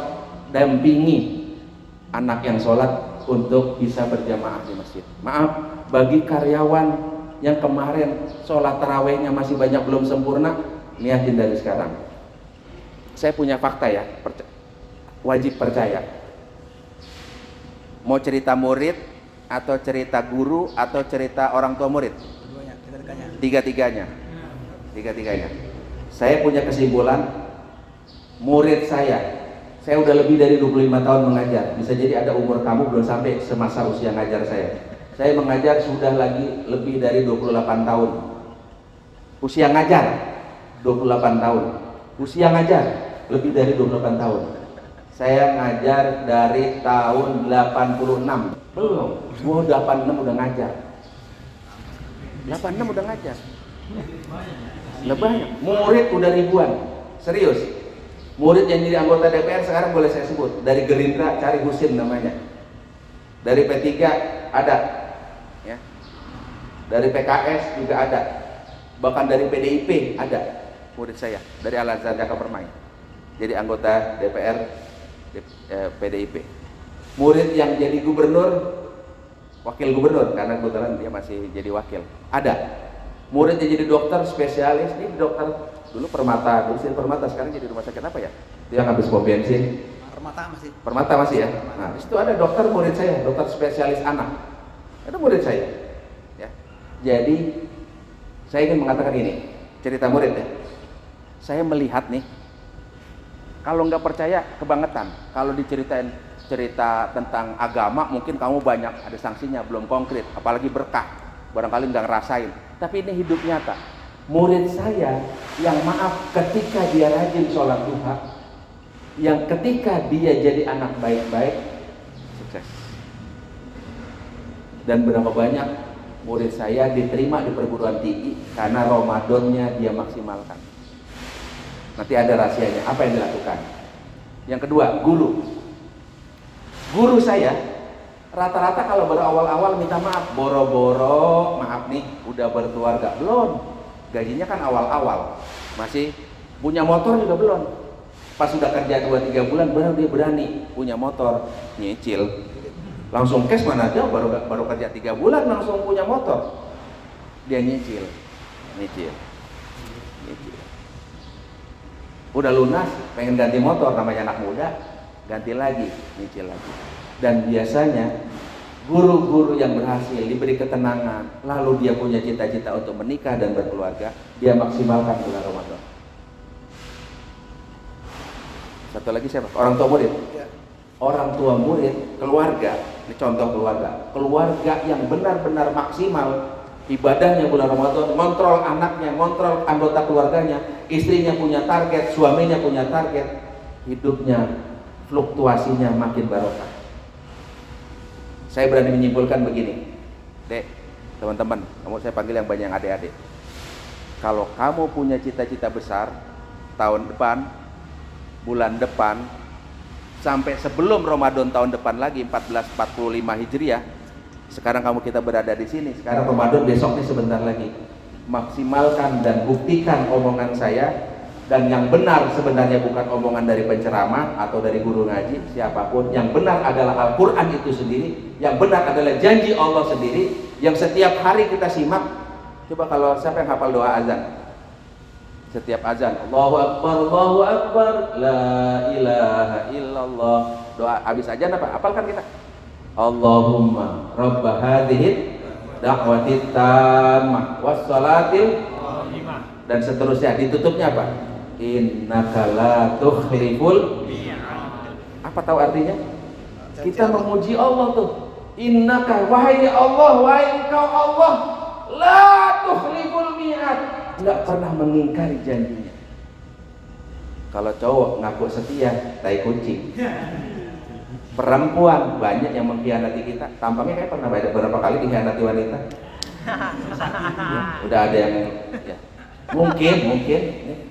dampingi anak yang sholat untuk bisa berjamaah di masjid. Maaf, bagi karyawan yang kemarin sholat tarawehnya masih banyak belum sempurna, niatin dari sekarang. Saya punya fakta ya, wajib percaya. Mau cerita murid atau cerita guru atau cerita orang tua murid? Tiga-tiganya. Saya punya kesimpulan, murid saya udah lebih dari 25 tahun mengajar. Bisa jadi ada umur kamu belum sampai semasa usia ngajar saya. Saya mengajar sudah lagi lebih dari 28 tahun. Usia ngajar 28 tahun. Usia ngajar lebih dari 28 tahun. Saya ngajar dari tahun 86. Belum. Gua 86 udah ngajar. 86 udah ngajar. Lebih banyak. Murid udah ribuan. Serius. Murid yang jadi anggota DPR sekarang boleh saya sebut. Dari Gerindra cari Husin namanya. Dari P3 ada. Ya. Dari PKS juga ada. Bahkan dari PDIP ada murid saya. Dari Al-Azhar Jakarta Permai. Jadi anggota DPR PDIP. Murid yang jadi gubernur, wakil gubernur, karena kebetulan dia masih jadi wakil, ada. Murid yang jadi dokter spesialis, ini dokter dulu Permata, sekarang jadi rumah sakit apa ya? Dia habis pom bensin. Permata masih ya. Nah, itu ada dokter murid saya, dokter spesialis anak. Itu murid saya. Ya. Jadi saya ingin mengatakan ini, cerita murid ya. Saya melihat nih, kalau nggak percaya kebangetan. Kalau diceritain cerita tentang agama, mungkin kamu banyak ada sanksinya, belum konkret, apalagi berkah, barangkali nggak ngerasain. Tapi ini hidup nyata. Murid saya yang maaf ketika dia rajin sholat duha, yang ketika dia jadi anak baik-baik, sukses. Dan berapa banyak murid saya diterima di perguruan tinggi karena Ramadannya dia maksimalkan. Nanti ada rahasianya, apa yang dilakukan. Yang kedua, guru saya rata-rata kalau baru awal-awal minta maaf, boro-boro maaf nih udah berkeluarga, belum, gajinya kan awal-awal, masih punya motor juga belum, pas sudah kerja 2-3 bulan baru dia berani punya motor, nyicil, langsung cash mana aja, baru kerja 3 bulan langsung punya motor, dia nyicil. Udah lunas, pengen ganti motor, namanya anak muda, ganti lagi, nyicil lagi. Dan biasanya guru-guru yang berhasil diberi ketenangan, lalu dia punya cita-cita untuk menikah dan berkeluarga, dia maksimalkan bulan Ramadan. Satu lagi siapa? Orang tua murid. Ya. Orang tua murid, keluarga. Ini contoh keluarga. Keluarga yang benar-benar maksimal ibadahnya bulan Ramadan, kontrol anaknya, kontrol anggota keluarganya, istrinya punya target, suaminya punya target, hidupnya fluktuasinya makin barokah. Saya berani menyimpulkan begini, Dek, teman-teman, kamu saya panggil yang banyak adik-adik. Kalau kamu punya cita-cita besar, tahun depan, bulan depan, sampai sebelum Ramadan tahun depan lagi 1445 Hijriah, sekarang kita berada di sini. Sekarang Ramadan, besok nih sebentar lagi. Maksimalkan dan buktikan omongan saya, dan yang benar sebenarnya bukan omongan dari penceramah atau dari guru ngaji siapapun. Yang benar adalah Al-Quran itu sendiri. Yang benar adalah janji Allah sendiri, yang setiap hari kita simak. Coba kalau siapa yang hafal doa azan? Setiap azan, Allahu Akbar, la ilaha illallah. Doa habis azan apa? Hafalkan kita. Allahumma rabba hadhihi da'watit tammah wassalatil dan seterusnya. Ditutupnya apa? Innaka la tukhliful. Apa tahu artinya? Kita memuji Allah tuh. Innaka, wahai Allah, wahai engkau Allah, la tukhliful mi'ad, enggak pernah mengingkari janjinya. Kalau cowok ngaku setia, tai kucing. Perempuan banyak yang mengkhianati kita. Tampaknya kayak pernah beberapa kali dikhianati wanita. Ya, udah ada yang ya. Mungkin.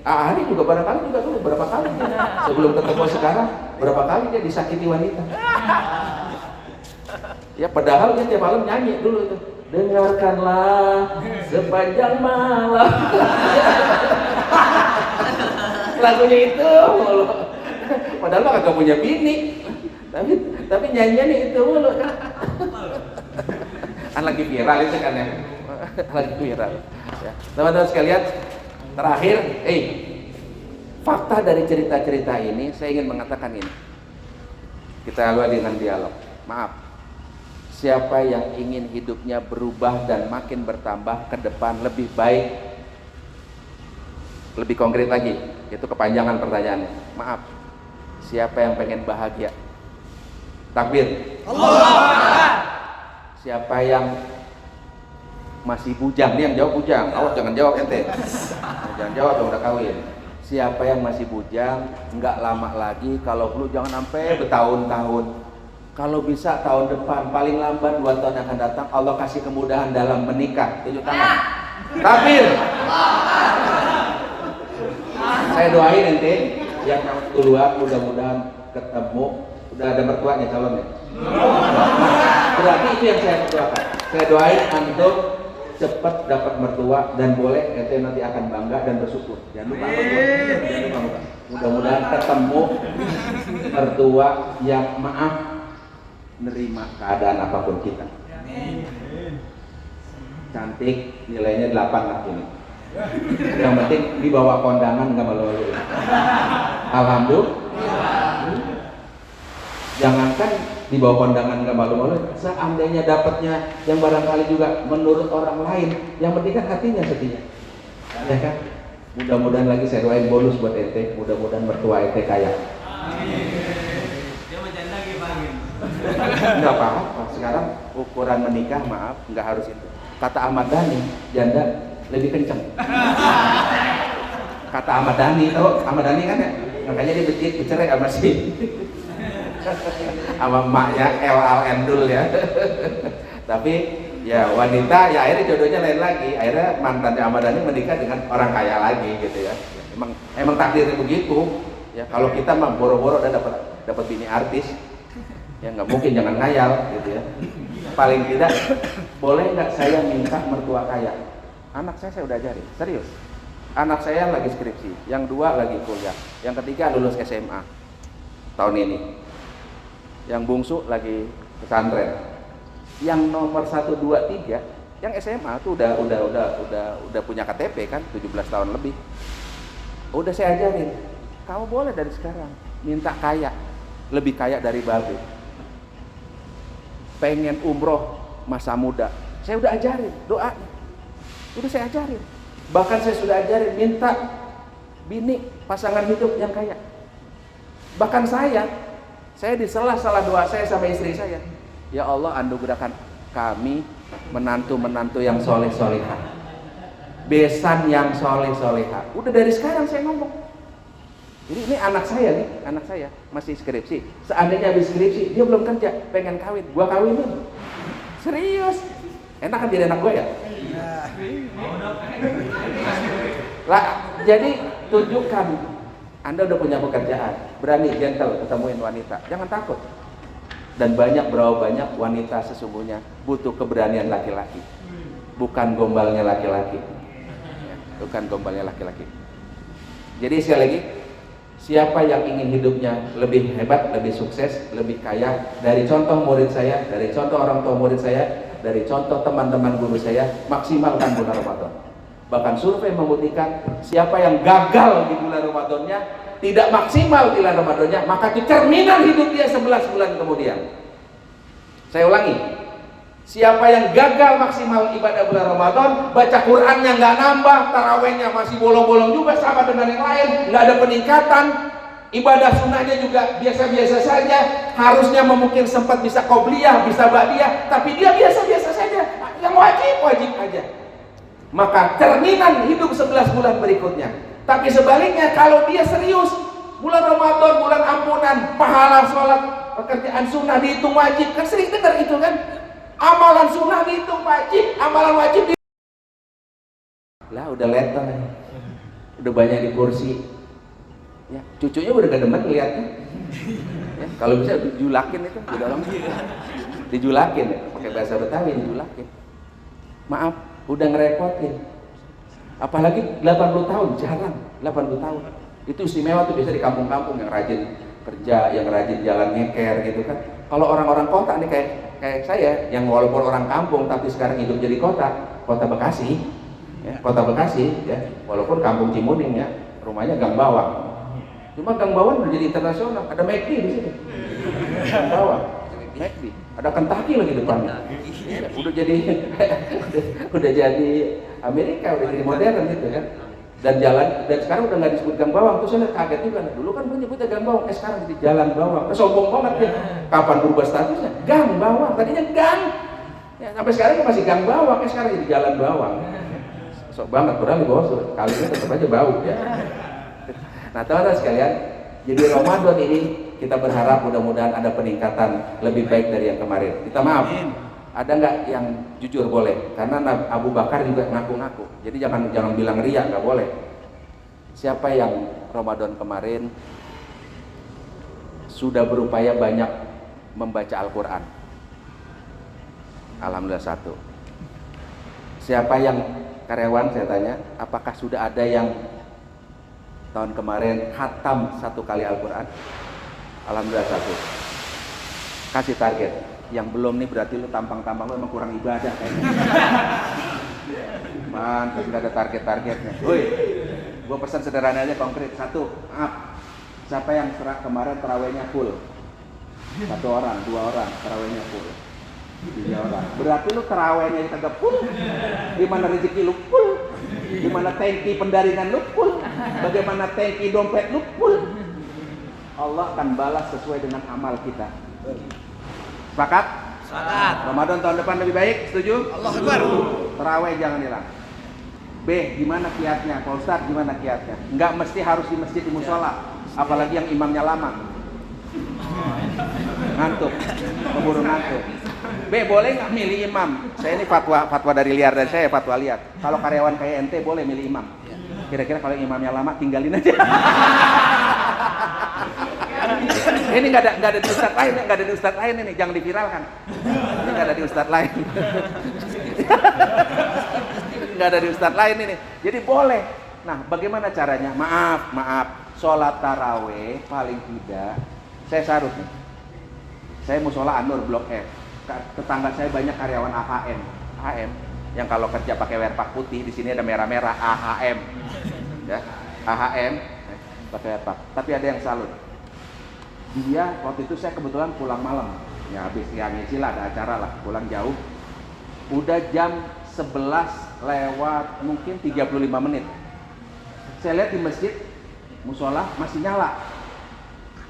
Ari juga barangkali juga dulu berapa kali dia, sebelum ketemu sekarang berapa kali dia disakiti wanita. Ya padahal dia tiap malam nyanyi dulu itu. Dengarkanlah sepanjang malam. Lagunya itu mulu. Padahal mah kagak punya bini. Tapi nyanyiannya itu mulu kan. Kan lagi viral itu kan ya. Lagi viral. Ya. Teman-teman sekalian, terakhir, fakta dari cerita-cerita ini saya ingin mengatakan ini. Kita lalu dengan dialog. Maaf. Siapa yang ingin hidupnya berubah dan makin bertambah ke depan lebih baik, lebih konkret lagi, itu kepanjangan pertanyaannya. Maaf. Siapa yang pengen bahagia? Takbir. Allah. Siapa yang masih bujang? Dia yang jawab bujang. Awas jangan jawab ente. Jangan jawab dong, udah kawin. Siapa yang masih bujang, nggak lama lagi, kalau perlu jangan sampai bertahun-tahun. Kalau bisa tahun depan, paling lambat 2 tahun yang akan datang, Allah kasih kemudahan dalam menikah. Tunjuk tangan. Takbir. Saya doain ente yang keluar mudah-mudahan ketemu. Udah ada mertuanya calonnya. Berarti itu yang saya doakan. Saya doain antum cepat dapat mertua dan boleh ente nanti akan bangga dan bersyukur. Jangan lupa mertua. Mudah-mudahan ketemu mertua yang maaf nerima keadaan apapun kita. Cantik, nilainya 8 lah ini. Yang penting dibawa kondangan nggak malu-malu. Alhamdulillah. Jangankan dibawa kondangan nggak malu-malu, seandainya dapatnya yang barangkali juga menurut orang lain, yang penting kan hatinya setia, ya kan? Mudah-mudahan lagi saya doain bonus buat ente, mudah-mudahan mertua ente kaya. Dia bercanda gimana? Nggak apa-apa, sekarang ukuran menikah maaf nggak harus itu. Kata Ahmad Dhani, janda lebih kenceng. Kata Ahmad Dhani, tahu Ahmad Dhani kan ya? Makanya dia bercerai sama si sama emaknya El Endul ya. Tapi ya wanita ya akhirnya jodohnya lain lagi. Akhirnya mantannya Ahmad Dhani menikah dengan orang kaya lagi gitu ya. Emang takdirnya begitu. Ya kalau kita mah boro-boro udah dapat bini artis. Ya nggak mungkin, jangan ngayal gitu ya. Paling tidak boleh nggak saya minta mertua kaya? Anak saya udah ajarin, serius. Anak saya lagi skripsi, yang 2 lagi kuliah, yang ketiga lulus SMA tahun ini. Yang bungsu lagi pesantren. Yang nomor 1, 2, 3, yang SMA tuh udah punya KTP kan, 17 tahun lebih. Udah saya ajarin, kamu boleh dari sekarang minta kaya, lebih kaya dari babe. Pengen umroh masa muda, saya udah ajarin doanya. Udah saya ajarin. Bahkan saya sudah ajarin minta bini pasangan hidup yang kaya. Bahkan saya di sela-sela doa saya sama istri saya, ya Allah anugerahkan kami menantu-menantu yang soleh-solehah, besan yang soleh-solehah. Udah dari sekarang saya ngomong. Jadi ini anak saya masih skripsi. Seandainya habis skripsi, dia belum kerja, pengen kawin, gua kawinin. Serius. Enak kan jadi anak gua ya? Lah, jadi tunjukkan Anda udah punya pekerjaan, berani, gentle, ketemuin wanita, jangan takut. Dan berapa banyak wanita sesungguhnya butuh keberanian laki-laki, bukan gombalnya laki-laki. Bukan gombalnya laki-laki. Jadi sekali lagi, siapa yang ingin hidupnya lebih hebat, lebih sukses, lebih kaya, dari contoh murid saya, dari contoh orang tua murid saya, dari contoh teman-teman guru saya, maksimalkan bulan Ramadan. Bahkan survei membuktikan siapa yang gagal di bulan Ramadannya, tidak maksimal di bulan Ramadannya, maka itu cerminan hidup dia 11 bulan kemudian. Saya ulangi, siapa yang gagal maksimal ibadah bulan Ramadan, baca Qurannya nggak nambah, tarawehnya masih bolong-bolong juga sama dengan yang lain, nggak ada peningkatan, ibadah sunnahnya juga biasa-biasa saja, harusnya mungkin sempat bisa qobliyah, bisa ba'diyah, tapi dia biasa-biasa saja, yang wajib aja. Maka cerminan hidup 11 bulan berikutnya. Tapi sebaliknya, kalau dia serius, bulan Ramadan, bulan ampunan, pahala sholat, pekerjaan sunnah dihitung wajib, kan sering dengar itu kan, amalan sunnah dihitung wajib, amalan wajib lah udah letter, udah banyak di kursi ya, cucunya udah gak demen lihatnya ya, kalau bisa dijulakin itu udah orang dijulakin ya, pakai bahasa Betawi dijulakin, maaf udah ngerepotin, apalagi 80 tahun jarang, 80 tahun itu istimewa tuh, biasa di kampung-kampung yang rajin kerja, yang rajin jalan nyeker gitu kan. Kalau orang-orang kota nih kayak saya yang walaupun orang kampung tapi sekarang hidup jadi kota Bekasi ya, kota Bekasi ya, walaupun kampung Cimuning ya, rumahnya Gang Bawang, cuma Gang Bawang udah jadi internasional, ada McD di sini, Gang Bawang, McD, ada Kentucky lagi depannya, ya, udah jadi Amerika, udah jadi modern gitu kan. Dan sekarang udah nggak disebut Gang Bawang, terus saya kaget juga. Dulu kan menyebutnya Gang Bawang, sekarang jadi Jalan Bawang. Sombong banget ya. Kapan berubah statusnya? Gang Bawang, tadinya Gang. Ya, sampai sekarang masih Gang Bawang, sekarang jadi Jalan Bawang. Sok banget, padahal di bawah kalinya tetap aja bau ya. Nah teman-teman sekalian, jadi Ramadan ini kita berharap mudah-mudahan ada peningkatan lebih baik dari yang kemarin. Kita maaf, ada nggak yang jujur boleh? Karena Abu Bakar juga ngaku-ngaku. Jadi jangan bilang riya, nggak boleh. Siapa yang Ramadan kemarin sudah berupaya banyak membaca Al-Quran? Alhamdulillah satu. Siapa yang karyawan, saya tanya, apakah sudah ada yang tahun kemarin khatam 1 kali Al-Quran? Alhamdulillah satu. Kasih target. Yang belum nih berarti lu tampang-tampang lu emang kurang ibadah kayaknya. Mantap, gak ada target-targetnya. Woi, gua pesan sederhana aja, konkret. 1, maaf, siapa yang kemarin tarawehnya full? 1 orang, 2 orang tarawehnya full, 3 orang. Berarti lu tarawehnya kagak full. Gimana rezeki lu full? Gimana tangki pendaringan lu full? Bagaimana tangki dompet lu full? Allah akan balas sesuai dengan amal kita. Sepakat? Sepakat. Ramadan tahun depan lebih baik, setuju? Allah Akbar. Taraweh jangan hilang. B, gimana kiatnya? Pak Ustadz, gimana kiatnya? Enggak mesti harus di masjid, di musola, apalagi yang imamnya lama. Ngantuk, keburu ngantuk. B, boleh nggak milih imam? Saya ini fatwa dari liar, dan saya fatwa liar. Kalau karyawan kayak ente boleh milih imam. Kira-kira kalau imamnya lama tinggalin aja. Ini nggak ada di ustadz lain, nggak ada di ustadz lain ini, jangan diviralkan. Ini nggak ada di ustadz lain. Nggak ada di ustadz lain ini. Jadi boleh. Nah, bagaimana caranya? Maaf. Sholat taraweh paling tidak, saya sarut nih. Saya musola Anur Blok F. Tetangga saya banyak karyawan AHM, yang kalau kerja pakai werpak putih, di sini ada merah-merah, AHM. Ya, AHM pakai werpak. Tapi ada yang salut. Dia waktu itu saya kebetulan pulang malam, ya habis yang ngisi lah, ada acara lah, pulang jauh. Udah jam 11 lewat mungkin 35 menit. Saya lihat di masjid musola masih nyala.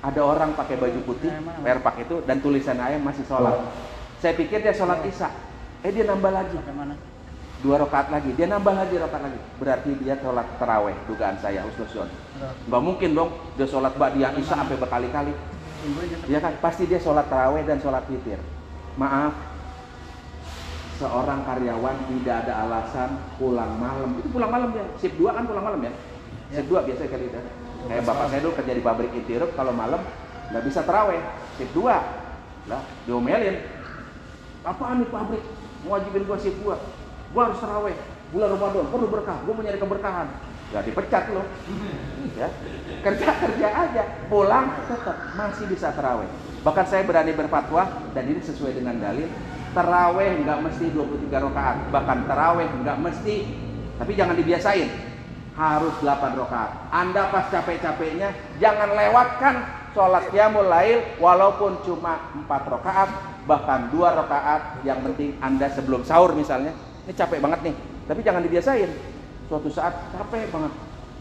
Ada orang pakai baju putih, merpak itu, dan tulisan ayam masih sholat. Saya pikir dia sholat isya. Dia nambah lagi. 2 rakaat lagi. Dia nambah lagi rakaat lagi. Berarti dia sholat taraweh, dugaan saya, husnuzon. Nggak mungkin dong dia sholat ba'diyah isya sampai berkali-kali. Ya kan? Pasti dia sholat taraweh dan sholat witir. Maaf, seorang karyawan tidak ada alasan pulang malam. Itu pulang malam ya. Shift 2 kan pulang malam ya. Shift 2 biasanya kali itu. Kayak bapak saya dulu kerja di pabrik intiruk, kalau malam nggak bisa taraweh. Shift 2 lah diomelin. Apaan nih pabrik mewajibin gua shift 2? Gua harus taraweh. Bulan Ramadan perlu berkah. Gua mau nyari keberkahan. Ya dipecat loh. Ya. Kerja aja. Pulang tetap masih bisa taraweh. Bahkan saya berani berfatwa, dan ini sesuai dengan dalil, taraweh nggak mesti 23 rakaat, bahkan taraweh nggak mesti, tapi jangan dibiasain, harus 8 rakaat. Anda pas capek-capeknya jangan lewatkan sholat qiyamul lail walaupun cuma 4 rakaat, bahkan 2 rakaat, yang penting Anda sebelum sahur misalnya. Ini capek banget nih, tapi jangan dibiasain. Suatu saat capek banget,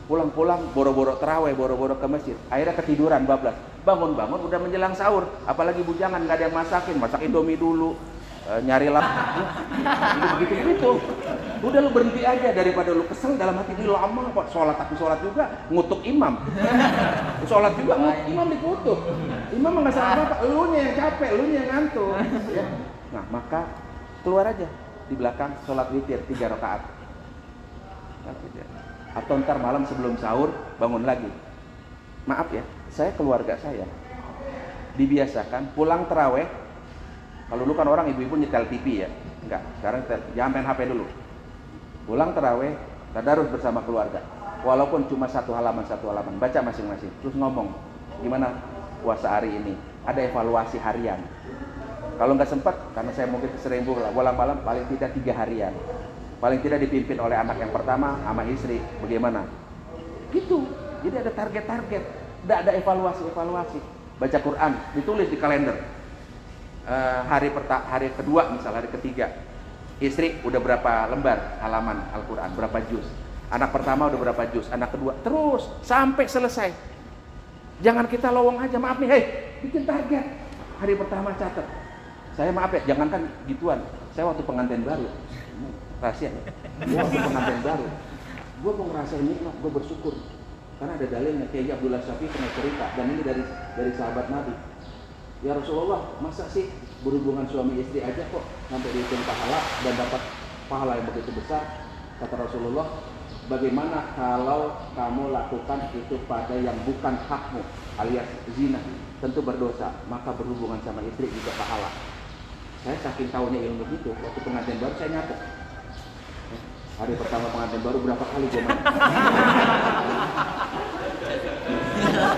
pulang-pulang boro-boro taraweh, boro-boro ke masjid, akhirnya ketiduran bablas. Bangun-bangun udah menjelang sahur, apalagi bujangan nggak ada yang masak Indomie dulu, nyari lap, begitu. Udah lu berhenti aja, daripada lu kesel dalam hati, lu lama kok sholat, tapi sholat juga ngutuk imam. Sholat juga ngutuk imam, dikutuk. Imam nggak salah apa, lu nya yang capek, lu nya yang ngantuk. Ya. Nah maka keluar aja di belakang sholat witir 3 rakaat. Atau ntar malam sebelum sahur bangun lagi. Maaf ya, saya keluarga saya dibiasakan pulang taraweh. Kalau dulu kan orang ibu-ibu nyetel TV ya, enggak. Sekarang jangan main HP dulu. Pulang taraweh, tadarus bersama keluarga. Walaupun cuma satu halaman, baca masing-masing. Terus ngomong, gimana puasa hari ini? Ada evaluasi harian. Kalau nggak sempat, karena saya mungkin sering bola malam, paling tidak 3 harian. Paling tidak dipimpin oleh anak yang pertama sama istri, bagaimana? Gitu. Jadi ada target-target, tidak ada evaluasi. Baca Quran, ditulis di kalender. Hari kedua, misal hari ketiga, istri udah berapa lembar halaman Al-Quran, berapa juz. Anak pertama udah berapa juz, anak kedua, terus sampai selesai. Jangan kita lowong aja, maaf nih, bikin target. Hari pertama catat. Saya maaf ya, jangankan gituan. Saya waktu pengantin baru, rahasia. Gue waktu pengantin baru, gue mau ngerasain nikmat, gue bersyukur. Karena ada dalilnya, Kiai Abdullah Syafi'i pernah cerita, dan ini dari sahabat Nabi. Ya Rasulullah, masa sih berhubungan suami istri aja kok sampai dihitung pahala dan dapat pahala yang begitu besar? Kata Rasulullah, bagaimana kalau kamu lakukan itu pada yang bukan hakmu, alias zina? Tentu berdosa, maka berhubungan sama istri juga pahala. Saya saking tahunya ilmu itu, waktu pengantin baru saya nyatet. Hari pertama pengantin baru berapa kali gue main.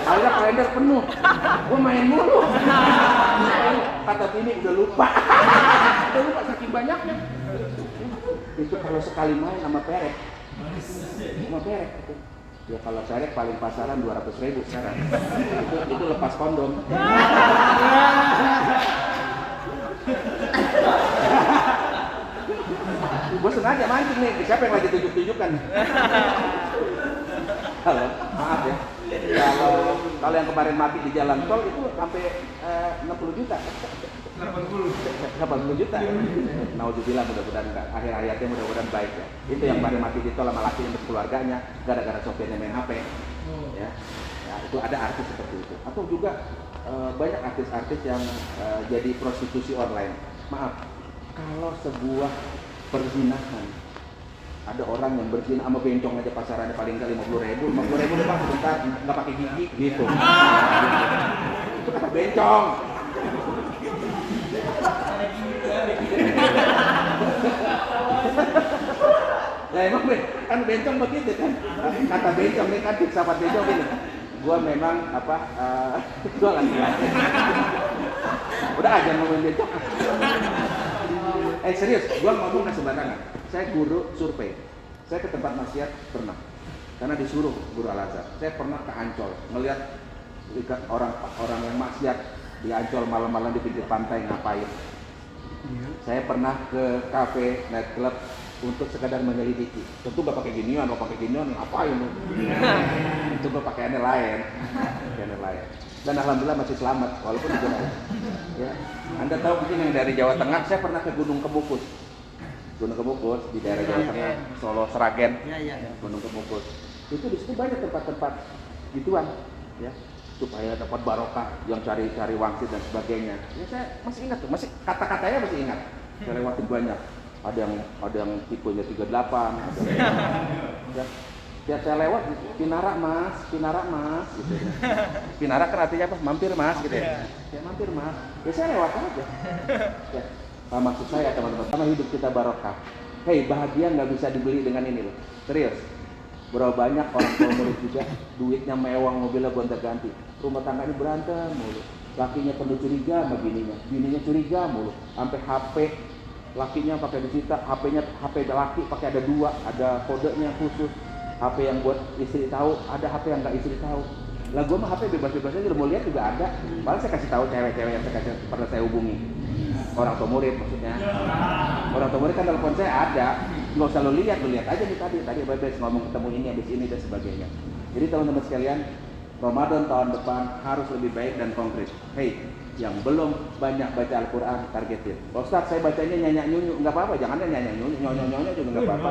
Akhirnya kalender penuh, gue main mulu. Kata bini udah lupa saking banyaknya. Itu kalau sekali main sama perek. Ya kalau perek paling pasaran 200.000 sekarang. Itu lepas kondom. Gue sengaja mancing nih, siapa yang lagi tunjuk-tunjukkan? Halo, maaf ya. Kalau yang kemarin mati di jalan tol itu sampai 60 juta. 80 juta. Naudzubillah, mudah-mudahan enggak. Akhir hayatnya mudah-mudahan baik ya. Itu yang kemarin mati di tol sama lakinya dan keluarganya gara-gara sopirnya main HP. Ya. Ya, itu ada artis seperti itu. Atau juga banyak artis-artis yang jadi prostitusi online. Maaf, kalau sebuah perzinahan, ada orang yang berzina sama bencong aja pasarannya paling kali 50.000 depan sebentar nggak pakai gigi gitu. Itu kata bencong. Lah emang kan bencong begitu kan? Kata bencong nih kan, sahabat bencong gini. Gua memang gua laki-laki. Udah aja ngomongin bencong. Serius, gua ngomong nggak sembarangan. Saya guru survei. Saya ke tempat maksiat pernah. Karena disuruh guru Al-Azhar. Saya pernah ke Ancol, melihat orang yang maksiat di Ancol malam-malam di pinggir pantai ngapain. Saya pernah ke kafe, night club untuk sekadar menyelidiki. Tentu gak pakai ginian, ngapain lu? Itu gua pakai lain. dan alhamdulillah masih selamat walaupun di zona hitam. Ya, Anda tahu mungkin yang dari Jawa Tengah, saya pernah ke Gunung Kemukus. Gunung Kemukus di daerah Jawa Tengah, Solo, Sragen. Gunung Kemukus. Itu di situ banyak tempat-tempat gituan, ya, supaya dapat barokah, yang cari-cari wangsit dan sebagainya. Ya saya masih ingat tuh, masih kata-katanya masih ingat. Saya lewatin banyak. Ada yang tipenya 38, ada yang, ya. Tiap saya lewat, Pinara mas, gitu. Pinara kan artinya apa? Mampir mas, gitu ya. Ya mampir mas. Ya saya lewat aja. Ya. Maksud saya teman-teman, sama hidup kita barokah. Hei, bahagia nggak bisa dibeli dengan ini loh. Serius. Berapa banyak orang tua murid juga duitnya mewah, mobilnya gonta-ganti, rumah tangganya berantem mulu. Lakinya penuh curiga sama bininya curiga mulu. Sampai HP lakinya pakai disita, HP laki pakai ada 2, ada kodenya khusus. HP yang buat istri tahu, ada HP yang nggak istri tahu. Lah gue mah HP bebas-bebas aja, mau lihat juga ada. Malah saya kasih tahu cewek-cewek yang pernah saya hubungi. Orang tua murid maksudnya. Orang tua murid kan telepon saya ada. Nggak usah lo lihat aja nih tadi bebas ngomong ketemu ini habis ini dan sebagainya. Jadi teman-teman sekalian, Ramadan tahun depan harus lebih baik dan konkret. Hei, yang belum banyak baca Al-Quran targetin. Ustaz, saya bacanya nyanyi-nyunyu, nggak apa-apa, jangan nyanyi-nyunyu, nyonyo-nyonyo juga nggak apa-apa.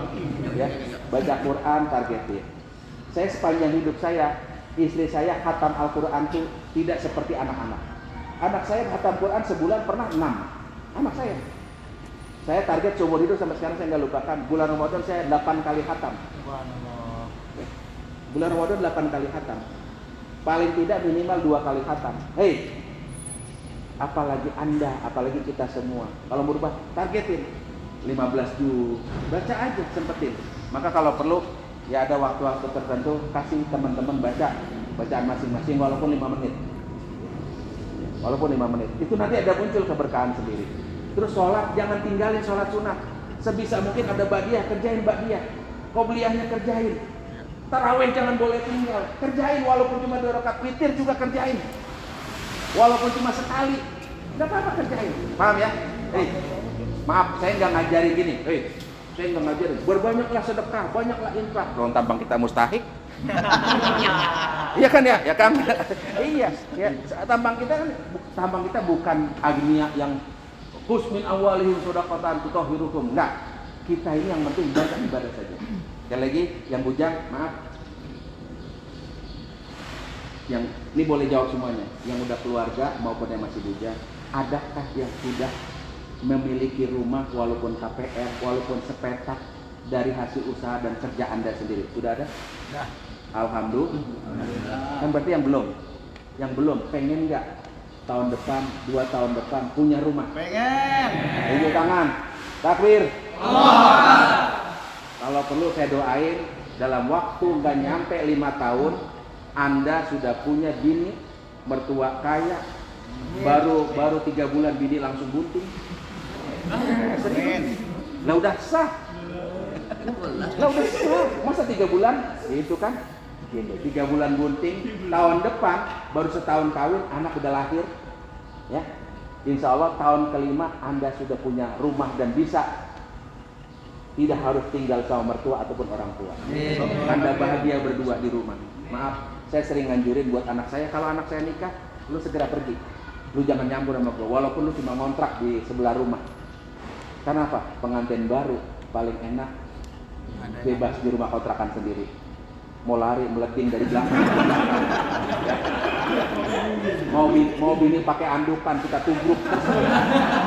Ya, baca Quran targetin. Saya sepanjang hidup saya, istri saya khatam Al-Quran itu tidak seperti anak-anak. Anak saya khatam Quran sebulan pernah 6. Anak saya. Saya target seumur hidup sampai sekarang saya nggak lupakan. Bulan Ramadan saya 8 kali khatam. Bulan Ramadan 8 kali khatam. Paling tidak minimal 2 kali khatam. Hei, apalagi Anda, apalagi kita semua. Kalau berubah, targetin 15 juz. Baca aja, sempetin. Maka kalau perlu, ya ada waktu-waktu tertentu, kasih teman-teman baca bacaan masing-masing walaupun 5 menit. Walaupun 5 menit. Itu nanti ada muncul keberkahan sendiri. Terus sholat, jangan tinggalin sholat sunat. Sebisa mungkin ada badiah, kerjain badiah. Qobliyahnya kerjain. Tarawih jangan boleh tinggal. Kerjain walaupun cuma 2 rakaat, witir juga kerjain. Walaupun cuma sekali, nggak apa-apa kerjain. Paham ya? Maaf, saya nggak ngajarin gini. Saya nggak ngajarin. Berbanyaklah sedekah, banyaklah infak. Kalau tampang kita mustahik. Iya kan ya? Ya kan? Iya. Ya, tampang kita bukan agnia yang husmin awalihim sodaqatan tutahhirukum. Enggak. Kita ini yang penting ibadah saja. Sekali lagi, yang bujang, maaf. Yang ini boleh jawab semuanya, yang udah keluarga maupun yang masih bujang, adakah yang sudah memiliki rumah walaupun KPR, walaupun sepetak dari hasil usaha dan kerja Anda sendiri? Sudah ada? Sudah. Alhamdulillah. Kan berarti yang belum, pengen nggak tahun depan, 2 tahun depan punya rumah? Pengen. Tunjuk tangan, takbir. Kalau perlu saya doain dalam waktu nggak nyampe 5 tahun Anda sudah punya bini mertua kaya, baru 3 bulan bini langsung bunting. Nah udah sah. Masa 3 bulan? Itu kan. 3 bulan bunting, tahun depan baru setahun kawin, anak udah lahir. Ya. Insya Allah tahun kelima Anda sudah punya rumah dan bisa tidak harus tinggal sama mertua ataupun orang tua. Anda bahagia berdua di rumah. Maaf, saya sering nganjurin buat anak saya, kalau anak saya nikah, lu segera pergi. Lu jangan nyampur sama gue, walaupun lu cuma ngontrak di sebelah rumah. Karena apa? Pengantin baru paling enak bebas di rumah kontrakan sendiri. Mau lari, meleting dari belakang. Ya. Mau bini pakai andukan, kita tubruk.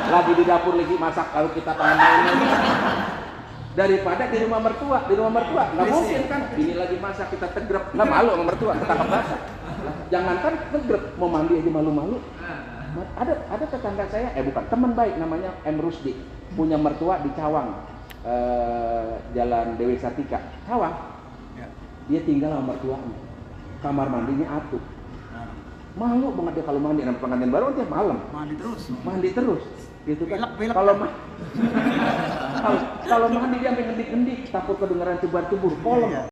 Lagi di dapur lagi masak, kalau kita main-main. Daripada di rumah mertua nggak mungkin kan, bini lagi masak kita tegrep, nggak malu sama mertua, ketangkap basah. Jangankan tegrep, mau mandi aja malu-malu. Ada tetangga saya, bukan teman baik, namanya M. Rusdi, punya mertua di Cawang, Jalan Dewi Sartika, Cawang. Dia tinggal sama mertuanya, kamar mandinya atuh. Malu banget dia kalau mandi, nama pengantin baru dia malam mandi terus gitu kan. Kalau mandi dia sampai ngendik-ngendik, takut kedengeran cebar-cebur, kolong.